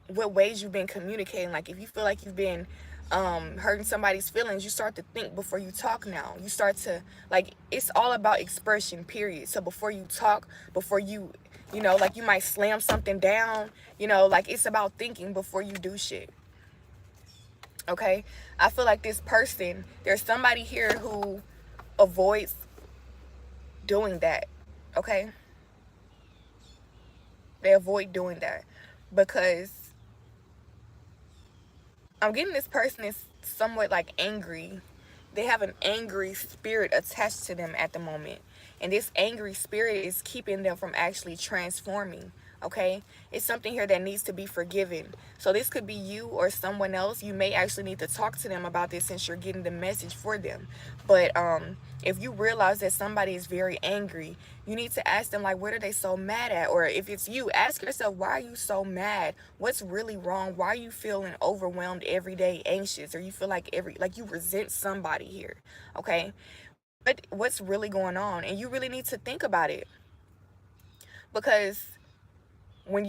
what ways you've been communicating. Like if you feel like you've been hurting somebody's feelings, you start to think before you talk now. You start to, like, it's all about expression, period. So before you talk, before you like, you might slam something down, like, it's about thinking before you do shit. Okay, I feel like this person, there's somebody here who avoids doing that. Okay, they avoid doing that because I'm getting this person is somewhat like angry. They have an angry spirit attached to them at the moment, and this angry spirit is keeping them from actually transforming. Okay, it's something here that needs to be forgiven. So this could be you or someone else. You may actually need to talk to them about this since you're getting the message for them. But if you realize that somebody is very angry, you need to ask them, like, what are they so mad at? Or if it's you, ask yourself, why are you so mad? What's really wrong? Why are you feeling overwhelmed every day, anxious, or you feel like you resent somebody here? Okay, what's really going on? And you really need to think about it, because when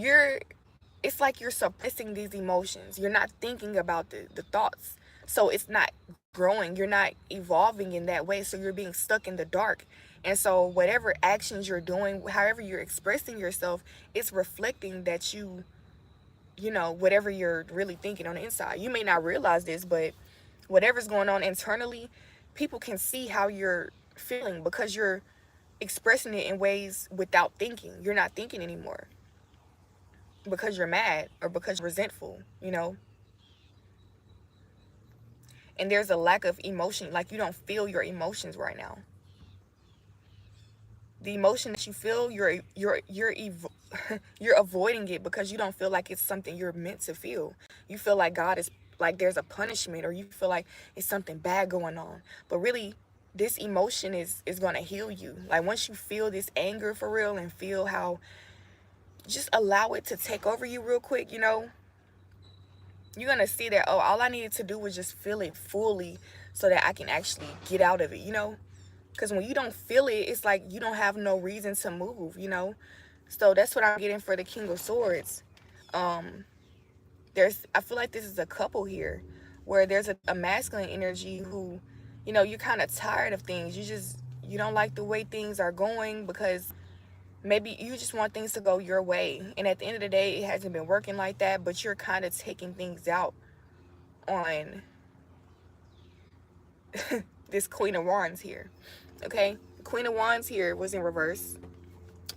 it's like you're suppressing these emotions. You're not thinking about the thoughts. So it's not growing. You're not evolving in that way. So you're being stuck in the dark. And so whatever actions you're doing, however you're expressing yourself, it's reflecting that whatever you're really thinking on the inside. You may not realize this, but whatever's going on internally, people can see how you're feeling because you're expressing it in ways without thinking. You're not thinking anymore because you're mad or because you're resentful, and there's a lack of emotion. Like, you don't feel your emotions right now. The emotion that you feel, you're avoiding it because you don't feel like it's something you're meant to feel. You feel like God is, like, there's a punishment, or you feel like it's something bad going on. But really, this emotion is going to heal you. Like, once you feel this anger for real and feel how, just allow it to take over you real quick, you're going to see that, oh, all I needed to do was just feel it fully so that I can actually get out of it, because when you don't feel it, it's like you don't have no reason to move, so that's what I'm getting for the King of Swords. I feel like this is a couple here where there's a masculine energy who, you're kind of tired of things. You don't like the way things are going because maybe you just want things to go your way. And at the end of the day, it hasn't been working like that, but you're kind of taking things out on this Queen of Wands here. Okay? Queen of Wands here was in reverse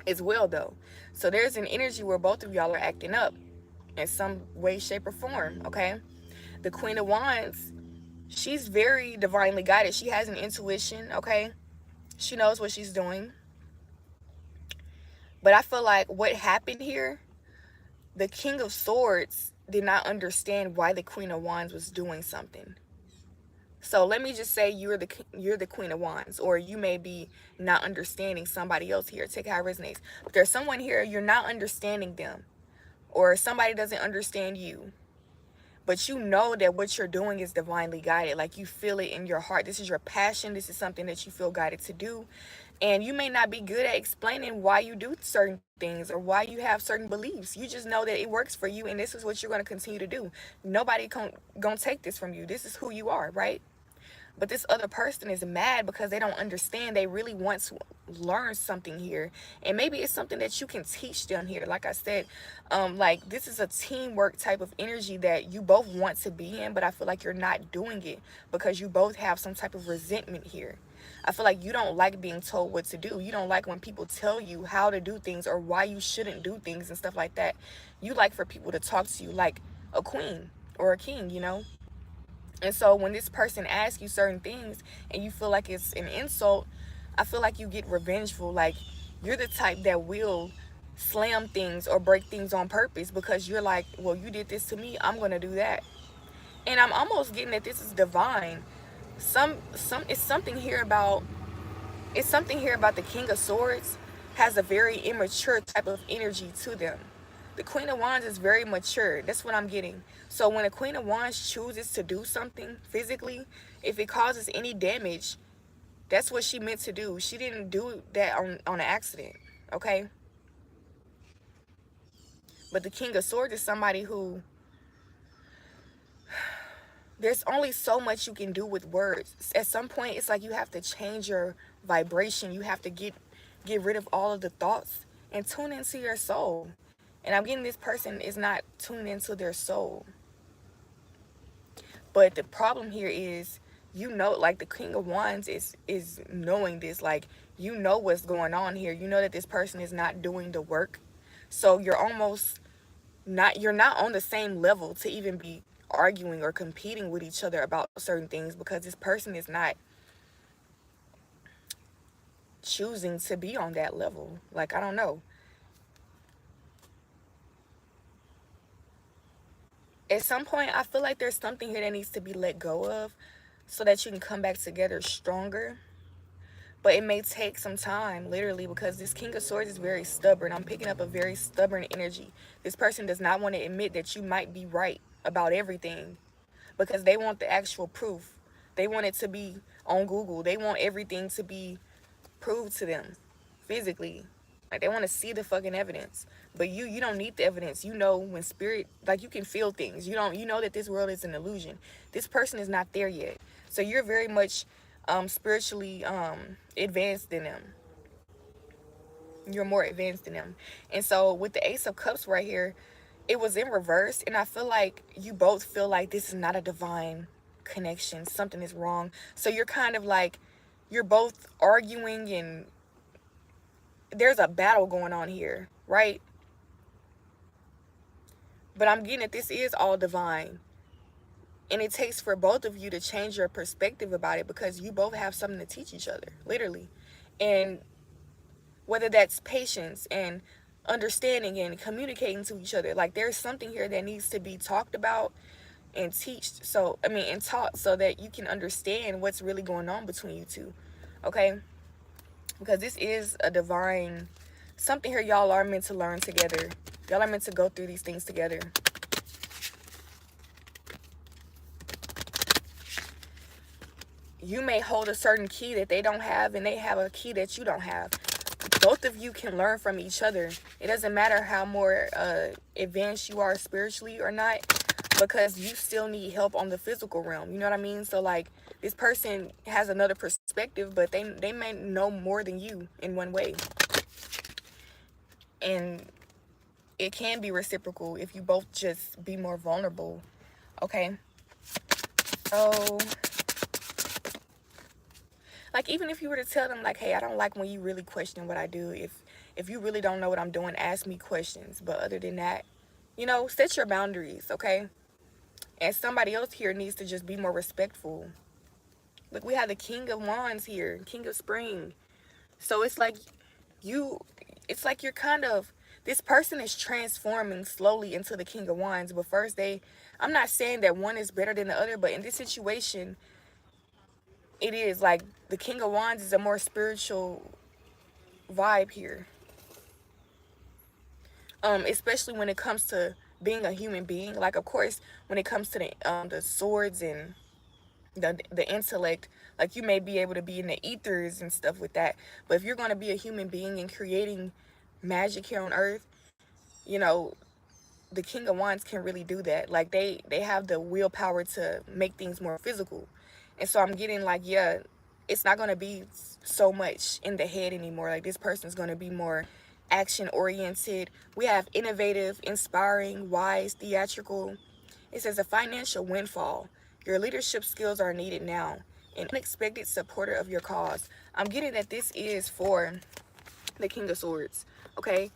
as well, though. So there's an energy where both of y'all are acting up in some way, shape, or form. Okay? The Queen of Wands, she's very divinely guided. She has an intuition. Okay? She knows what she's doing. But I feel like what happened here, the King of Swords did not understand why the Queen of Wands was doing something. So let me just say you're the Queen of Wands, or you may be not understanding somebody else here. Take how it resonates. But there's someone here, you're not understanding them, or somebody doesn't understand you. But you know that what you're doing is divinely guided. Like, you feel it in your heart. This is your passion. This is something that you feel guided to do. And you may not be good at explaining why you do certain things or why you have certain beliefs. You just know that it works for you, and this is what you're going to continue to do. Nobody gonna take this from you. This is who you are, right? But this other person is mad because they don't understand. They really want to learn something here. And maybe it's something that you can teach them here. Like I said, like, this is a teamwork type of energy that you both want to be in, but I feel like you're not doing it because you both have some type of resentment here. I feel like you don't like being told what to do. You don't like when people tell you how to do things or why you shouldn't do things and stuff like that. You like for people to talk to you like a queen or a king, you know? And so when this person asks you certain things and you feel like it's an insult, I feel like you get revengeful. Like, you're the type that will slam things or break things on purpose because you're like, well, you did this to me, I'm going to do that. And I'm almost getting that this is divine. It's something here about the King of Swords has a very immature type of energy to them. The Queen of Wands is very mature. That's what I'm getting. So when a Queen of Wands chooses to do something physically, if it causes any damage, that's what she meant to do. She didn't do that on an accident, okay? But the King of Swords is somebody who, there's only so much you can do with words. At some point, it's like you have to change your vibration. You have to get rid of all of the thoughts and tune into your soul. And I'm getting this person is not tuned into their soul. But the problem here is, you know, like the King of Wands is knowing this. Like, you know what's going on here. You know that this person is not doing the work. So you're almost you're not on the same level to even be arguing or competing with each other about certain things because this person is not choosing to be on that level. Like, I don't know. At some point, I feel like there's something here that needs to be let go of so that you can come back together stronger. But it may take some time, literally, because this King of Swords is very stubborn. I'm picking up a very stubborn energy. This person does not want to admit that you might be right about everything because they want the actual proof. They want it to be on Google. They want everything to be proved to them physically. Like, they want to see the fucking evidence. But you don't need the evidence. You know, when spirit, like, you can feel things. You know that this world is an illusion. This person is not there yet. So you're very much spiritually advanced than them. You're more advanced than them. And so with the Ace of Cups right here, it was in reverse, and I feel like you both feel like this is not a divine connection. Something is wrong. So you're kind of like, you're both arguing, and there's a battle going on here, right? But I'm getting that this is all divine. And it takes for both of you to change your perspective about it because you both have something to teach each other, literally. And whether that's patience and understanding and communicating to each other, like, there's something here that needs to be talked about and and taught so that you can understand what's really going on between you two, okay? Because this is a divine, something here y'all are meant to learn together. Y'all are meant to go through these things together. You may hold a certain key that they don't have, and they have a key that you don't have. Both of you can learn from each other. It doesn't matter how more advanced you are spiritually or not, because you still need help on the physical realm. You know what I mean? So, like, this person has another perspective, but they may know more than you in one way. And it can be reciprocal if you both just be more vulnerable, okay? So, like, even if you were to tell them, like, hey, I don't like when you really question what I do. If you really don't know what I'm doing, ask me questions. But other than that, you know, set your boundaries, okay? And somebody else here needs to just be more respectful. Look, we have the King of Wands here, King of Spring. So you it's like you're kind of, this person is transforming slowly into the King of Wands. But first I'm not saying that one is better than the other, but in this situation, it is like the King of Wands is a more spiritual vibe here. Especially when it comes to being a human being. Like, of course, when it comes to the swords and the intellect, like, you may be able to be in the ethers and stuff with that. But if you're going to be a human being and creating magic here on earth, you know, the King of Wands can really do that. Like, they have the willpower to make things more physical. And so I'm getting like, yeah, it's not going to be so much in the head anymore. Like, this person's going to be more action oriented. We have innovative, inspiring, wise, theatrical. It says a financial windfall. Your leadership skills are needed now. An unexpected supporter of your cause. I'm getting that this is for the King of Swords. Okay,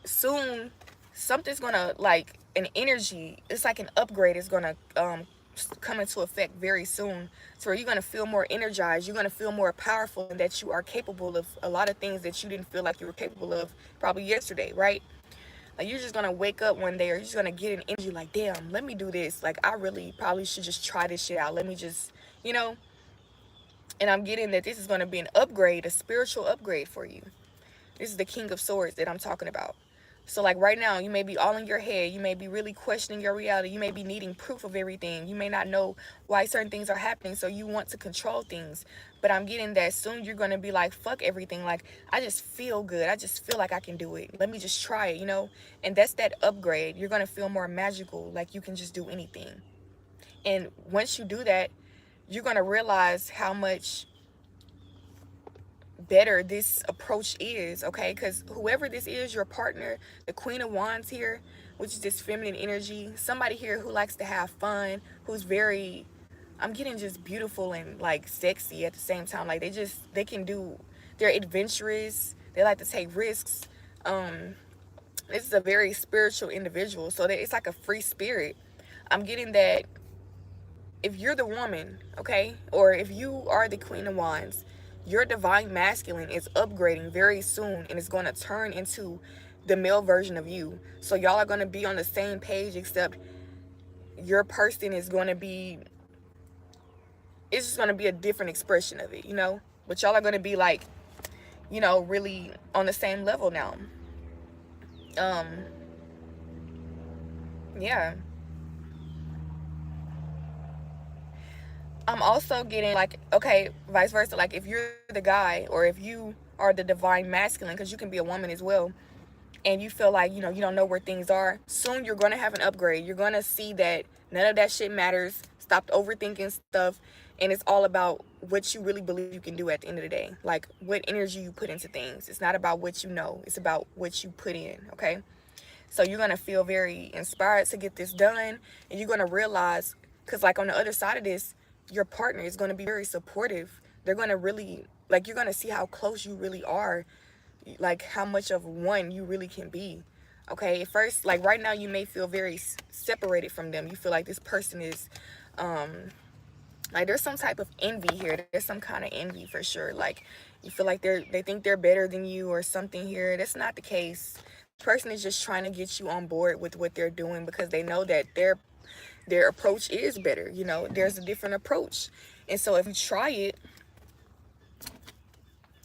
soon something's gonna, like, an energy, it's like an upgrade is gonna come into effect very soon. So you're gonna feel more energized, you're gonna feel more powerful, and that you are capable of a lot of things that you didn't feel like you were capable of probably yesterday, right? Like, you're just gonna wake up one day, or you're just gonna get an energy like, damn, let me do this. Like, I really probably should just try this shit out. Let me just, you know. And I'm getting that this is gonna be an upgrade, a spiritual upgrade for you. This is the King of Swords that I'm talking about. So, like, right now, you may be all in your head. You may be really questioning your reality. You may be needing proof of everything. You may not know why certain things are happening, so you want to control things. But I'm getting that soon you're going to be like, fuck everything. Like, I just feel good. I just feel like I can do it. Let me just try it, you know? And that's that upgrade. You're going to feel more magical, like you can just do anything. And once you do that, you're going to realize how much better this approach is, okay? Because whoever this is, your partner, the Queen of Wands here, which is this feminine energy, somebody here who likes to have fun, who's very, I'm getting just beautiful and like sexy at the same time. Like, they can do, they're adventurous, they like to take risks. This is a very spiritual individual, so that it's like a free spirit. I'm getting that if you're the woman, okay, or if you are the Queen of Wands, your divine masculine is upgrading very soon, and it's going to turn into the male version of you. So y'all are going to be on the same page, except your person is going to be, it's just going to be a different expression of it, you know? But y'all are going to be like, you know, really on the same level now. Um, yeah. I'm also getting like, okay, vice versa. Like, if you're the guy, or if you are the divine masculine, because you can be a woman as well, and you feel like, you know, you don't know where things are, soon you're going to have an upgrade. You're going to see that none of that shit matters. Stop overthinking stuff. And it's all about what you really believe you can do at the end of the day. Like, what energy you put into things. It's not about what you know. It's about what you put in, okay? So you're going to feel very inspired to get this done. And you're going to realize, because like on the other side of this, your partner is going to be very supportive. They're going to really, like, you're going to see how close you really are, like how much of one you really can be. Okay, at first, like right now, you may feel very separated from them. You feel like this person is like, there's some type of envy here. There's some kind of envy for sure. Like, you feel like they think they're better than you or something here. That's not the case. The person is just trying to get you on board with what they're doing, because they know that their approach is better. You know, there's a different approach. And so if you try it,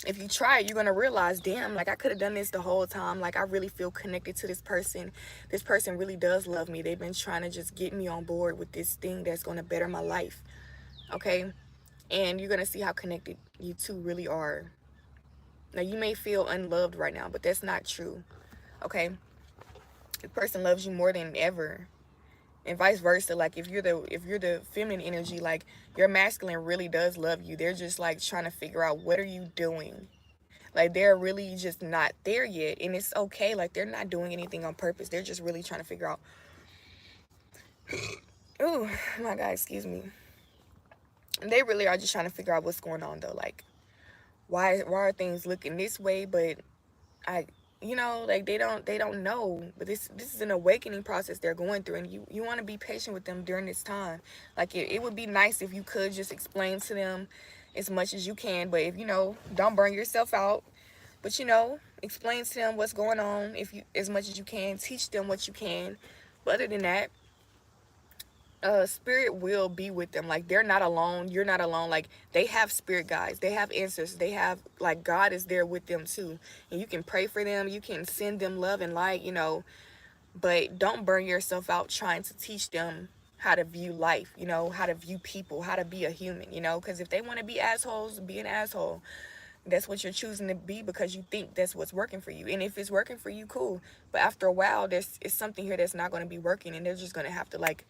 you're going to realize, damn, like, I could have done this the whole time. Like, I really feel connected to this person. This person really does love me. They've been trying to just get me on board with this thing that's going to better my life. Okay? And you're going to see how connected you two really are. Now, you may feel unloved right now, but that's not true. Okay? The person loves you more than ever. And vice versa. Like, if you're the feminine energy, like, your masculine really does love you. They're just like trying to figure out, what are you doing? Like, they're really just not there yet, and it's okay. Like, they're not doing anything on purpose. They're just really trying to figure out. Oh my God, excuse me. They really are just trying to figure out what's going on, though. Like, why are things looking this way? But you know, like, they don't know. But this is an awakening process they're going through, and you want to be patient with them during this time. Like, it would be nice if you could just explain to them as much as you can. But if don't burn yourself out. But explain to them what's going on if you as much as you can. Teach them what you can. But other than that, spirit will be with them. Like, they're not alone, you're not alone. Like, they have spirit guides, they have answers, they have, like, God is there with them too. And you can pray for them, you can send them love and light, but don't burn yourself out trying to teach them how to view life, how to view people, how to be a human, because if they want to be assholes, be an asshole. That's what you're choosing to be because you think that's what's working for you. And if it's working for you, cool. But after a while, there's it's something here that's not going to be working, and they're just going to have to, like,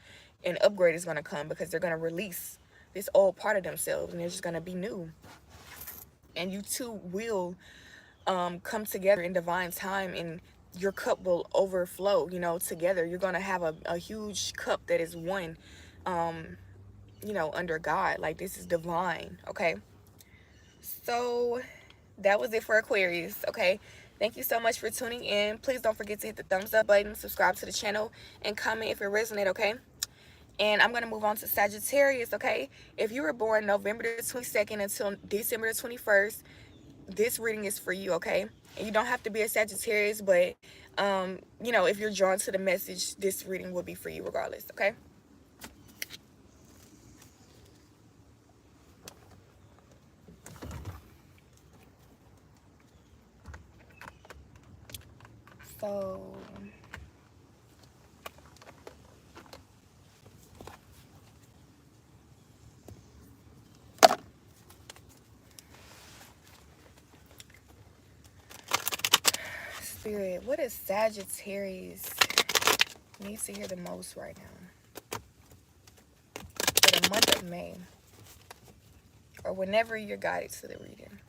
an upgrade is going to come because they're going to release this old part of themselves, and they're just going to be new. And you two will come together in divine time, and your cup will overflow, together. You're going to have a huge cup that is one, under God. Like, this is divine, okay? So that was it for Aquarius, okay? Thank you so much for tuning in. Please don't forget to hit the thumbs up button, subscribe to the channel, and comment if it resonates, okay? And I'm going to move on to Sagittarius, okay? If you were born November the 22nd until December the 21st, this reading is for you, okay? And you don't have to be a Sagittarius, but, if you're drawn to the message, this reading will be for you regardless, okay? So Spirit, what does Sagittarius need to hear the most right now for the month of May, or whenever you're guided to the reading?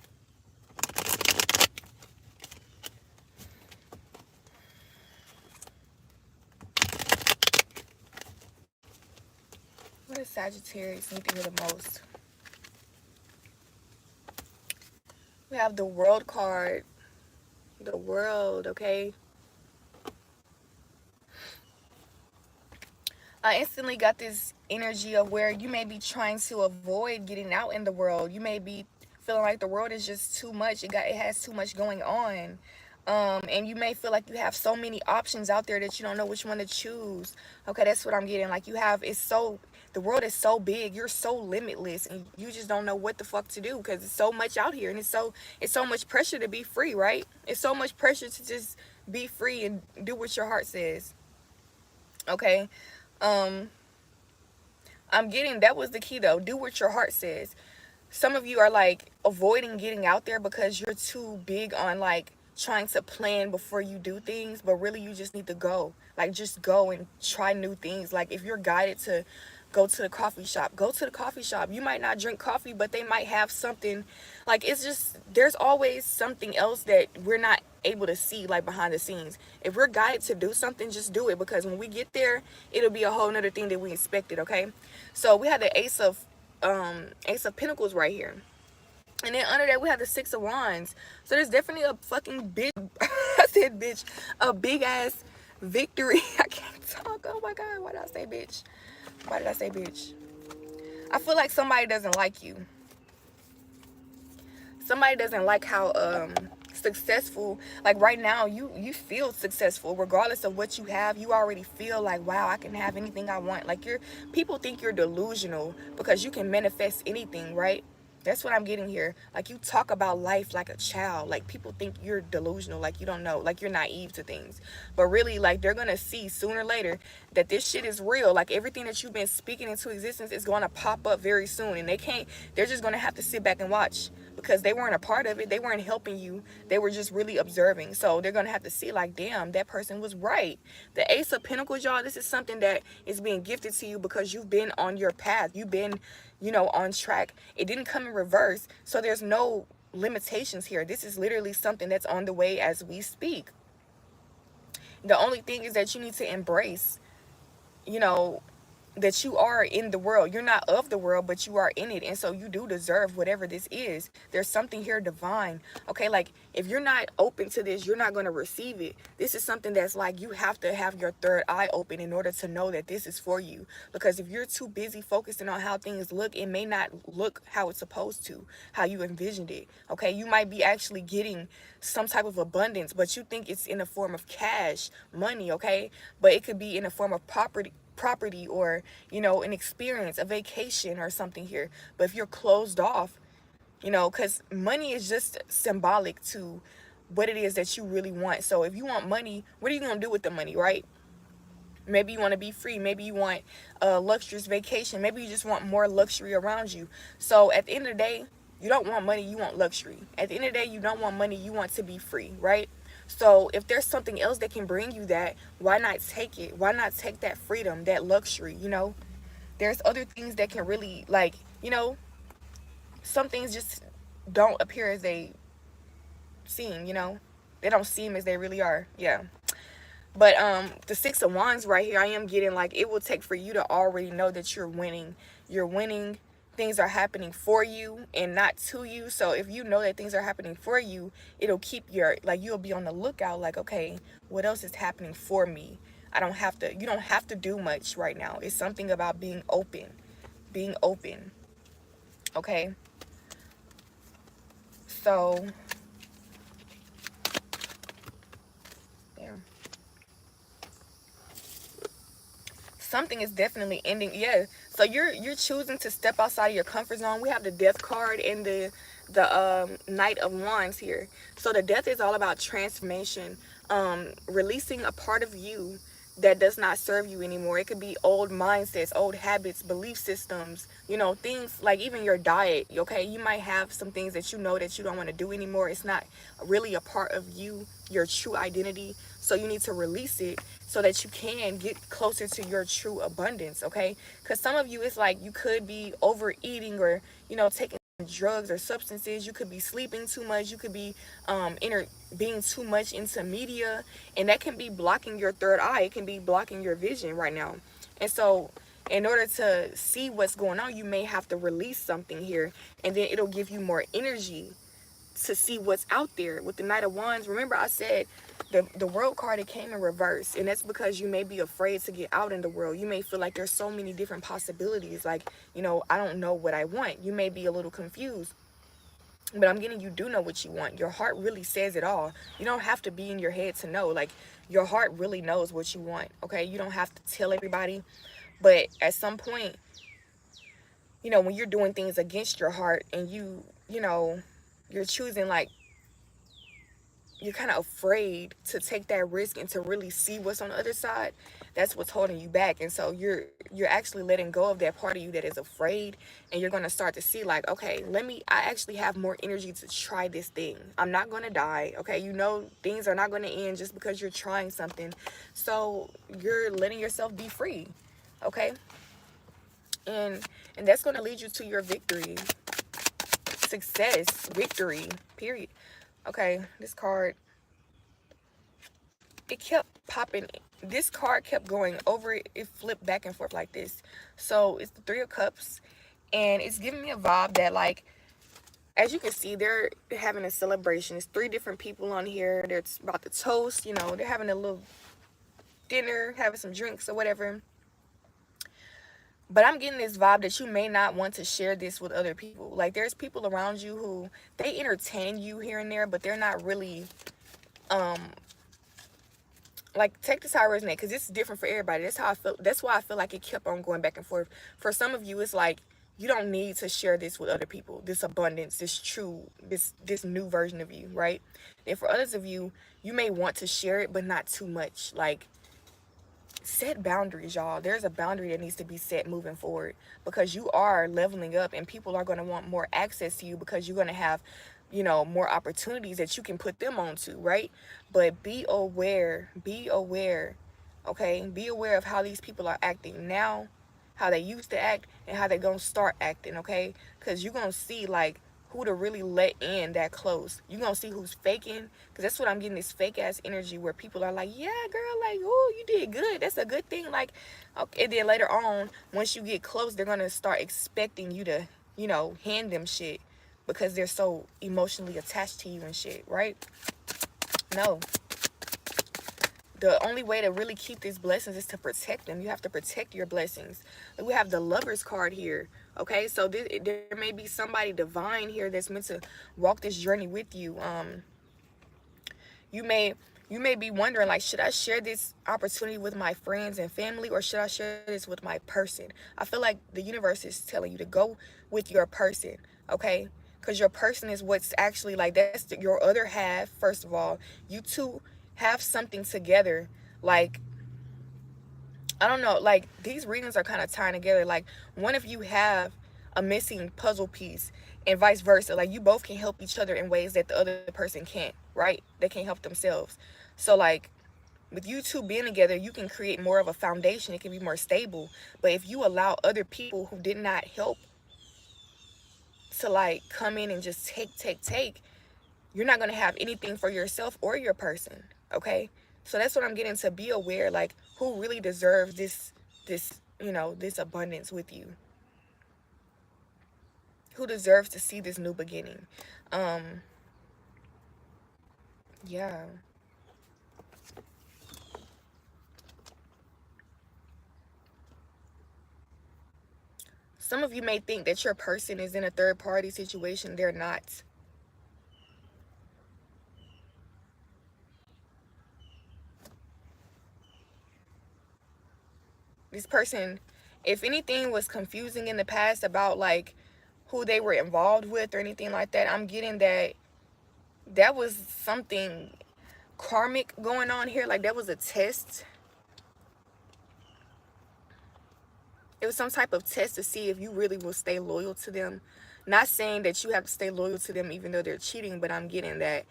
What does Sagittarius need to hear the most? We have the World card. The World, okay? I instantly got this energy of where you may be trying to avoid getting out in the world. You may be feeling like the world is just too much. It has too much going on. And you may feel like you have so many options out there that you don't know which one to choose. Okay, that's what I'm getting. Like, the world is so big, you're so limitless, and you just don't know what the fuck to do because it's so much out here, and it's so much pressure to be free, right? It's so much pressure to just be free and do what your heart says. Okay. I'm getting that was the key though. Do what your heart says. Some of you are like avoiding getting out there because you're too big on like trying to plan before you do things, but really you just need to go. Like, just go and try new things. Like, if you're guided to go to the coffee shop, go to the coffee shop. You might not drink coffee, but they might have something. Like, it's just, there's always something else that we're not able to see, like, behind the scenes. If we're guided to do something, just do it, because when we get there, it'll be a whole nother thing that we expected, okay? So we have the Ace of Pentacles right here. And then under that, we have the Six of Wands. So there's definitely a fucking big, I said bitch, a big ass victory. I can't talk. Oh my God, why did I say bitch? Why did I say bitch? I feel like somebody doesn't like you. Somebody doesn't like how successful, like right now, you feel successful regardless of what you have. You already feel like, wow, I can have anything I want. Like, people think you're delusional because you can manifest anything, right? That's what I'm getting here. Like, you talk about life like a child. Like, people think you're delusional, like you don't know, like you're naive to things. But really, like, they're gonna see sooner or later that this shit is real. Like, everything that you've been speaking into existence is gonna pop up very soon. And they're just gonna have to sit back and watch, because they weren't a part of it. They weren't helping you. They were just really observing. So they're gonna have to see, like, damn, that person was right. The Ace of Pentacles, y'all, this is something that is being gifted to you because you've been on your path. You've been, on track. It didn't come in reverse. So there's no limitations here. This is literally something that's on the way as we speak. The only thing is that you need to embrace, that you are in the world. You're not of the world, but you are in it. And so you do deserve whatever this is. There's something here divine. Okay, like if you're not open to this, you're not going to receive it. This is something that's like you have to have your third eye open in order to know that this is for you. Because if you're too busy focusing on how things look, it may not look how it's supposed to, how you envisioned it. Okay, you might be actually getting some type of abundance, but you think it's in the form of cash, money, okay? But it could be in the form of property, or an experience, a vacation or something here. But if you're closed off, because money is just symbolic to what it is that you really want. So if you want money, what are you going to do with the money, right? Maybe you want to be free. Maybe you want a luxurious vacation. Maybe you just want more luxury around you. So at the end of the day, you don't want money, you want luxury. At the end of the day, you don't want money, you want to be free, right? So if there's something else that can bring you that, why not take it? Why not take that freedom, that luxury, There's other things that can really, like, some things just don't appear as they seem. They don't seem as they really are. Yeah. But the Six of Wands right here, I am getting like it will take for you to already know that you're winning. You're winning. Things are happening for you and not to you. So if you know that things are happening for you, it'll keep you'll be on the lookout, like, okay, what else is happening for me? You don't have to do much right now. It's something about being open. Being open. Okay? So there. Something is definitely ending. Yeah, so you're choosing to step outside of your comfort zone. We have the Death card and the Knight of Wands here. So the Death is all about transformation, releasing a part of you that does not serve you anymore. It could be old mindsets, old habits, belief systems, things like even your diet. Okay, you might have some things that that you don't want to do anymore. It's not really a part of you, your true identity. So you need to release it so that you can get closer to your true abundance. Okay, because some of you, it's like you could be overeating, or taking drugs or substances. You could be sleeping too much. You could be being too much into media, and that can be blocking your third eye. It can be blocking your vision right now. And so in order to see what's going on, you may have to release something here, and then it'll give you more energy to see what's out there. With the Knight of Wands, remember I said the World card, it came in reverse, and that's because you may be afraid to get out in the world. You may feel like there's so many different possibilities, like, I don't know what I want. You may be a little confused, but I'm getting, you do know what you want. Your heart really says it all. You don't have to be in your head to know. Like, your heart really knows what you want. Okay, you don't have to tell everybody, but at some point, when you're doing things against your heart, and you're choosing, like, you're kind of afraid to take that risk and to really see what's on the other side. That's what's holding you back. And so you're actually letting go of that part of you that is afraid, and you're going to start to see, like, okay, I actually have more energy to try this thing. I'm not going to die. Okay, things are not going to end just because you're trying something. So you're letting yourself be free. Okay, and that's going to lead you to your victory, success, victory, period. Okay, this card, it kept popping. This card kept going over. It flipped back and forth like this. So it's the Three of Cups, and it's giving me a vibe that, like, as you can see, they're having a celebration. It's three different people on here. They're about to toast. They're having a little dinner, having some drinks or whatever. But I'm getting this vibe that you may not want to share this with other people. Like, there's people around you who, they entertain you here and there, but they're not really, like, take this how it resonates, because it's different for everybody. That's how I feel. That's why I feel like it kept on going back and forth. For some of you, it's like, you don't need to share this with other people. This abundance, this new version of you, right? And for others of you, you may want to share it, but not too much. Like, set boundaries, y'all. There's a boundary that needs to be set moving forward, because you are leveling up, and people are going to want more access to you, because you're going to have, more opportunities that you can put them onto, right? But be aware, okay? Be aware of how these people are acting now, how they used to act, and how they're going to start acting, okay? Because you're going to see, like, who to really let in that close. You're gonna see who's faking, because that's what I'm getting, this fake ass energy where people are like, yeah girl, like, oh, you did good, that's a good thing, like, okay. And then later on, once you get close, they're gonna start expecting you to, you know, hand them shit because they're so emotionally attached to you and shit, right? No, the only way to really keep these blessings is to protect them. You have to protect your blessings. We have the Lovers card here. Okay, so there may be somebody divine here that's meant to walk this journey with you. You may you may be wondering, like, should I share this opportunity with my friends and family, or should I share this with my person? I feel like the universe is telling you to go with your person, okay? Because your person is what's actually, like, that's your other half. First of all, you two have something together. Like, I don't know, like, these readings are kind of tying together. Like, one of you have a missing puzzle piece, and vice versa. Like, you both can help each other in ways that the other person can't, right? They can't help themselves. So, like, with you two being together, you can create more of a foundation. It can be more stable. But if you allow other people who did not help to, like, come in and just take, you're not going to have anything for yourself or your person, okay? So that's what I'm getting to. Be aware, like, who really deserves this, you know, this abundance with you, who deserves to see this new beginning. Yeah. Some of you may think that your person is in a third party situation. They're not. This person, if anything was confusing in the past about, like, who they were involved with or anything like that, I'm getting that that was something karmic going on here. Like, that was a test. It was some type of test to see if you really will stay loyal to them. Not saying that you have to stay loyal to them even though they're cheating, but I'm getting that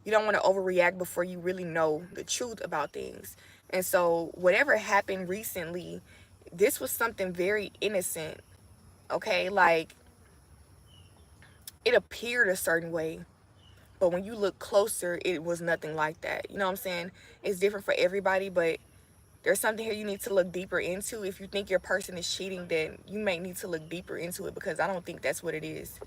you don't want to overreact before you really know the truth about things. And so whatever happened recently, this was something very innocent, okay? Like, it appeared a certain way, but when you look closer, it was nothing like that. You know what I'm saying? It's different for everybody, but there's something here you need to look deeper into. If you think your person is cheating, then you may need to look deeper into it, because I don't think that's what it is.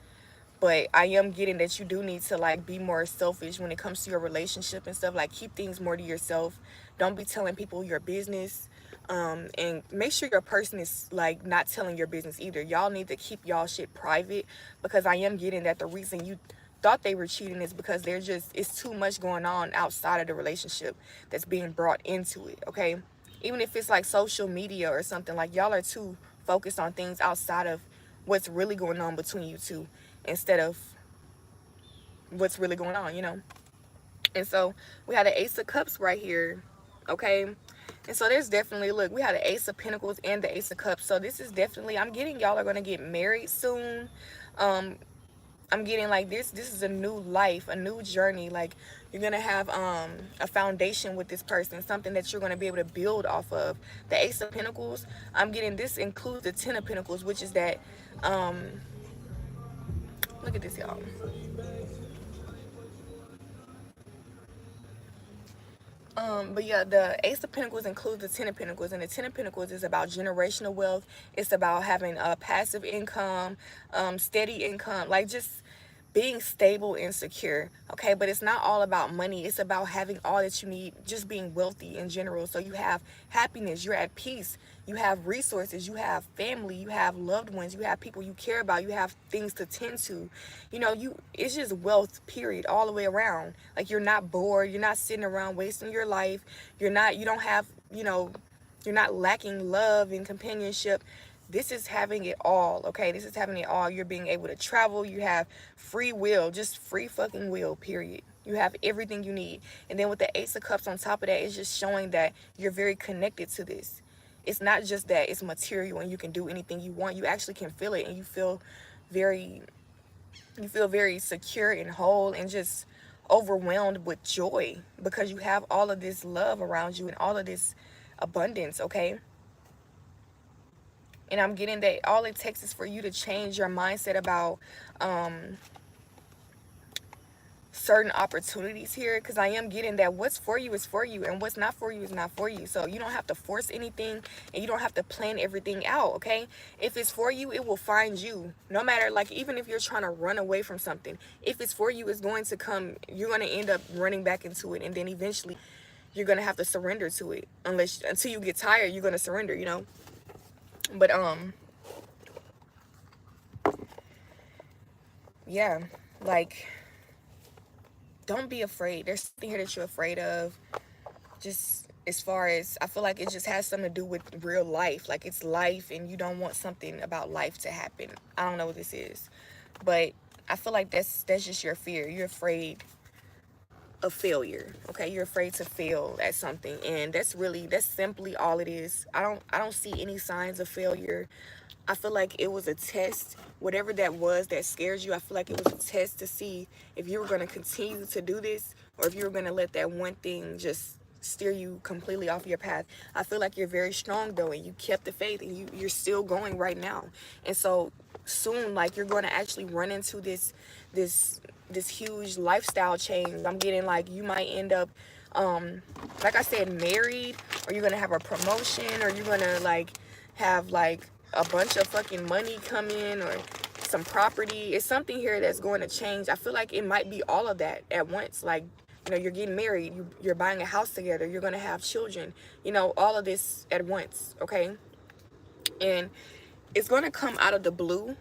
But I am getting that you do need to, like, be more selfish when it comes to your relationship and stuff. Like, keep things more to yourself. Don't be telling people your business. And make sure your person is, like, not telling your business either. Y'all need to keep y'all shit private, because I am getting that the reason you thought they were cheating is because it's too much going on outside of the relationship that's being brought into it, okay? Even if it's like social media or something, like, y'all are too focused on things outside of what's really going on between you two, instead of what's really going on, you know? And so we had the Ace of Cups right here, okay? And so there's definitely, look, we had the Ace of Pentacles and the Ace of Cups. So this is definitely, I'm getting y'all are going to get married soon. I'm getting, like, this is a new life, a new journey. Like, you're going to have a foundation with this person, something that you're going to be able to build off of. The Ace of Pentacles, I'm getting, this includes the Ten of Pentacles, which is that, look at this, y'all. But yeah, the Ace of Pentacles includes the Ten of Pentacles, and the Ten of Pentacles is about generational wealth. It's about having a passive income, steady income, like, just being stable and secure, okay? But it's not all about money. It's about having all that you need, just being wealthy in general. So you have happiness, you're at peace, you have resources, you have family, you have loved ones, you have people you care about, you have things to tend to. You know, it's just wealth, period, all the way around. Like, you're not bored, you're not sitting around wasting your life. You don't have, you know, you're not lacking love and companionship. This is having it all, okay? This is having it all. You're being able to travel. You have free will, just free fucking will, period. You have everything you need. And then with the Ace of Cups on top of that, it's just showing that you're very connected to this. It's not just that it's material and you can do anything you want. You actually can feel it, and very you feel very secure and whole and just overwhelmed with joy, because you have all of this love around you and all of this abundance, okay? And I'm getting that all it takes is for you to change your mindset about certain opportunities here, because I am getting that what's for you is for you and what's not for you is not for you. So you don't have to force anything and you don't have to plan everything out, okay? If it's for you, it will find you. No matter, like, even if you're trying to run away from something, if it's for you, it's going to come. You're going to end up running back into it, and then eventually you're going to have to surrender to it. Until you get tired, you're going to surrender, you know? But yeah, like, don't be afraid. There's something here that you're afraid of. Just as far as, I feel like it just has something to do with real life. Like, it's life and you don't want something about life to happen. I don't know what this is, but I feel like that's just your fear. You're afraid of failure, okay? You're afraid to fail at something, and that's simply all it is. I don't see any signs of failure. I feel like it was a test. Whatever that was that scares you, I feel like it was a test to see if you were going to continue to do this, or if you were going to let that one thing just steer you completely off your path. I feel like you're very strong though, and you kept the faith, and you're still going right now. And so soon, like, you're going to actually run into this huge lifestyle change. I'm getting, like, you might end up like I said, married, or you're gonna have a promotion, or you're gonna, like, have, like, a bunch of fucking money come in, or some property. It's something here that's going to change. I feel like it might be all of that at once. Like, you know, you're getting married, you're buying a house together, you're gonna have children, you know, all of this at once, okay? And it's gonna come out of the blue.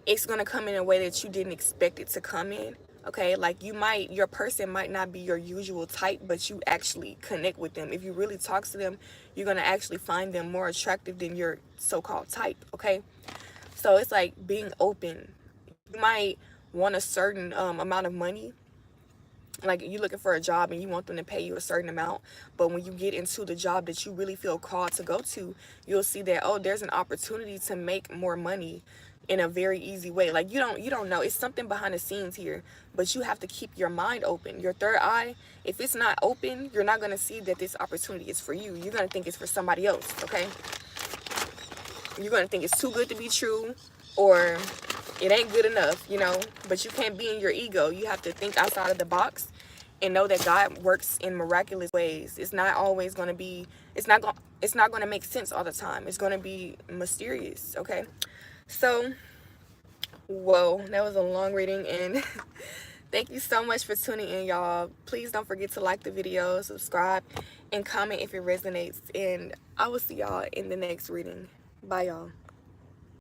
It's gonna come in a way that you didn't expect it to come in, okay? Like, your person might not be your usual type, but you actually connect with them. If you really talk to them, you're gonna actually find them more attractive than your so-called type, okay? So it's like being open. You might want a certain amount of money. Like, you're looking for a job and you want them to pay you a certain amount, but when you get into the job that you really feel called to go to, you'll see that, oh, there's an opportunity to make more money in a very easy way. Like, you don't know, it's something behind the scenes here, but you have to keep your mind open. Your third eye, if it's not open, you're not going to see that this opportunity is for you. You're going to think it's for somebody else, okay? You're going to think it's too good to be true, or it ain't good enough, you know? But you can't be in your ego. You have to think outside of the box and know that God works in miraculous ways. It's not always going to be, it's not going to make sense all the time. It's going to be mysterious, okay? So, whoa, that was a long reading, and thank you so much for tuning in, y'all. Please don't forget to like the video, subscribe, and comment if it resonates, and I will see y'all in the next reading. Bye, y'all.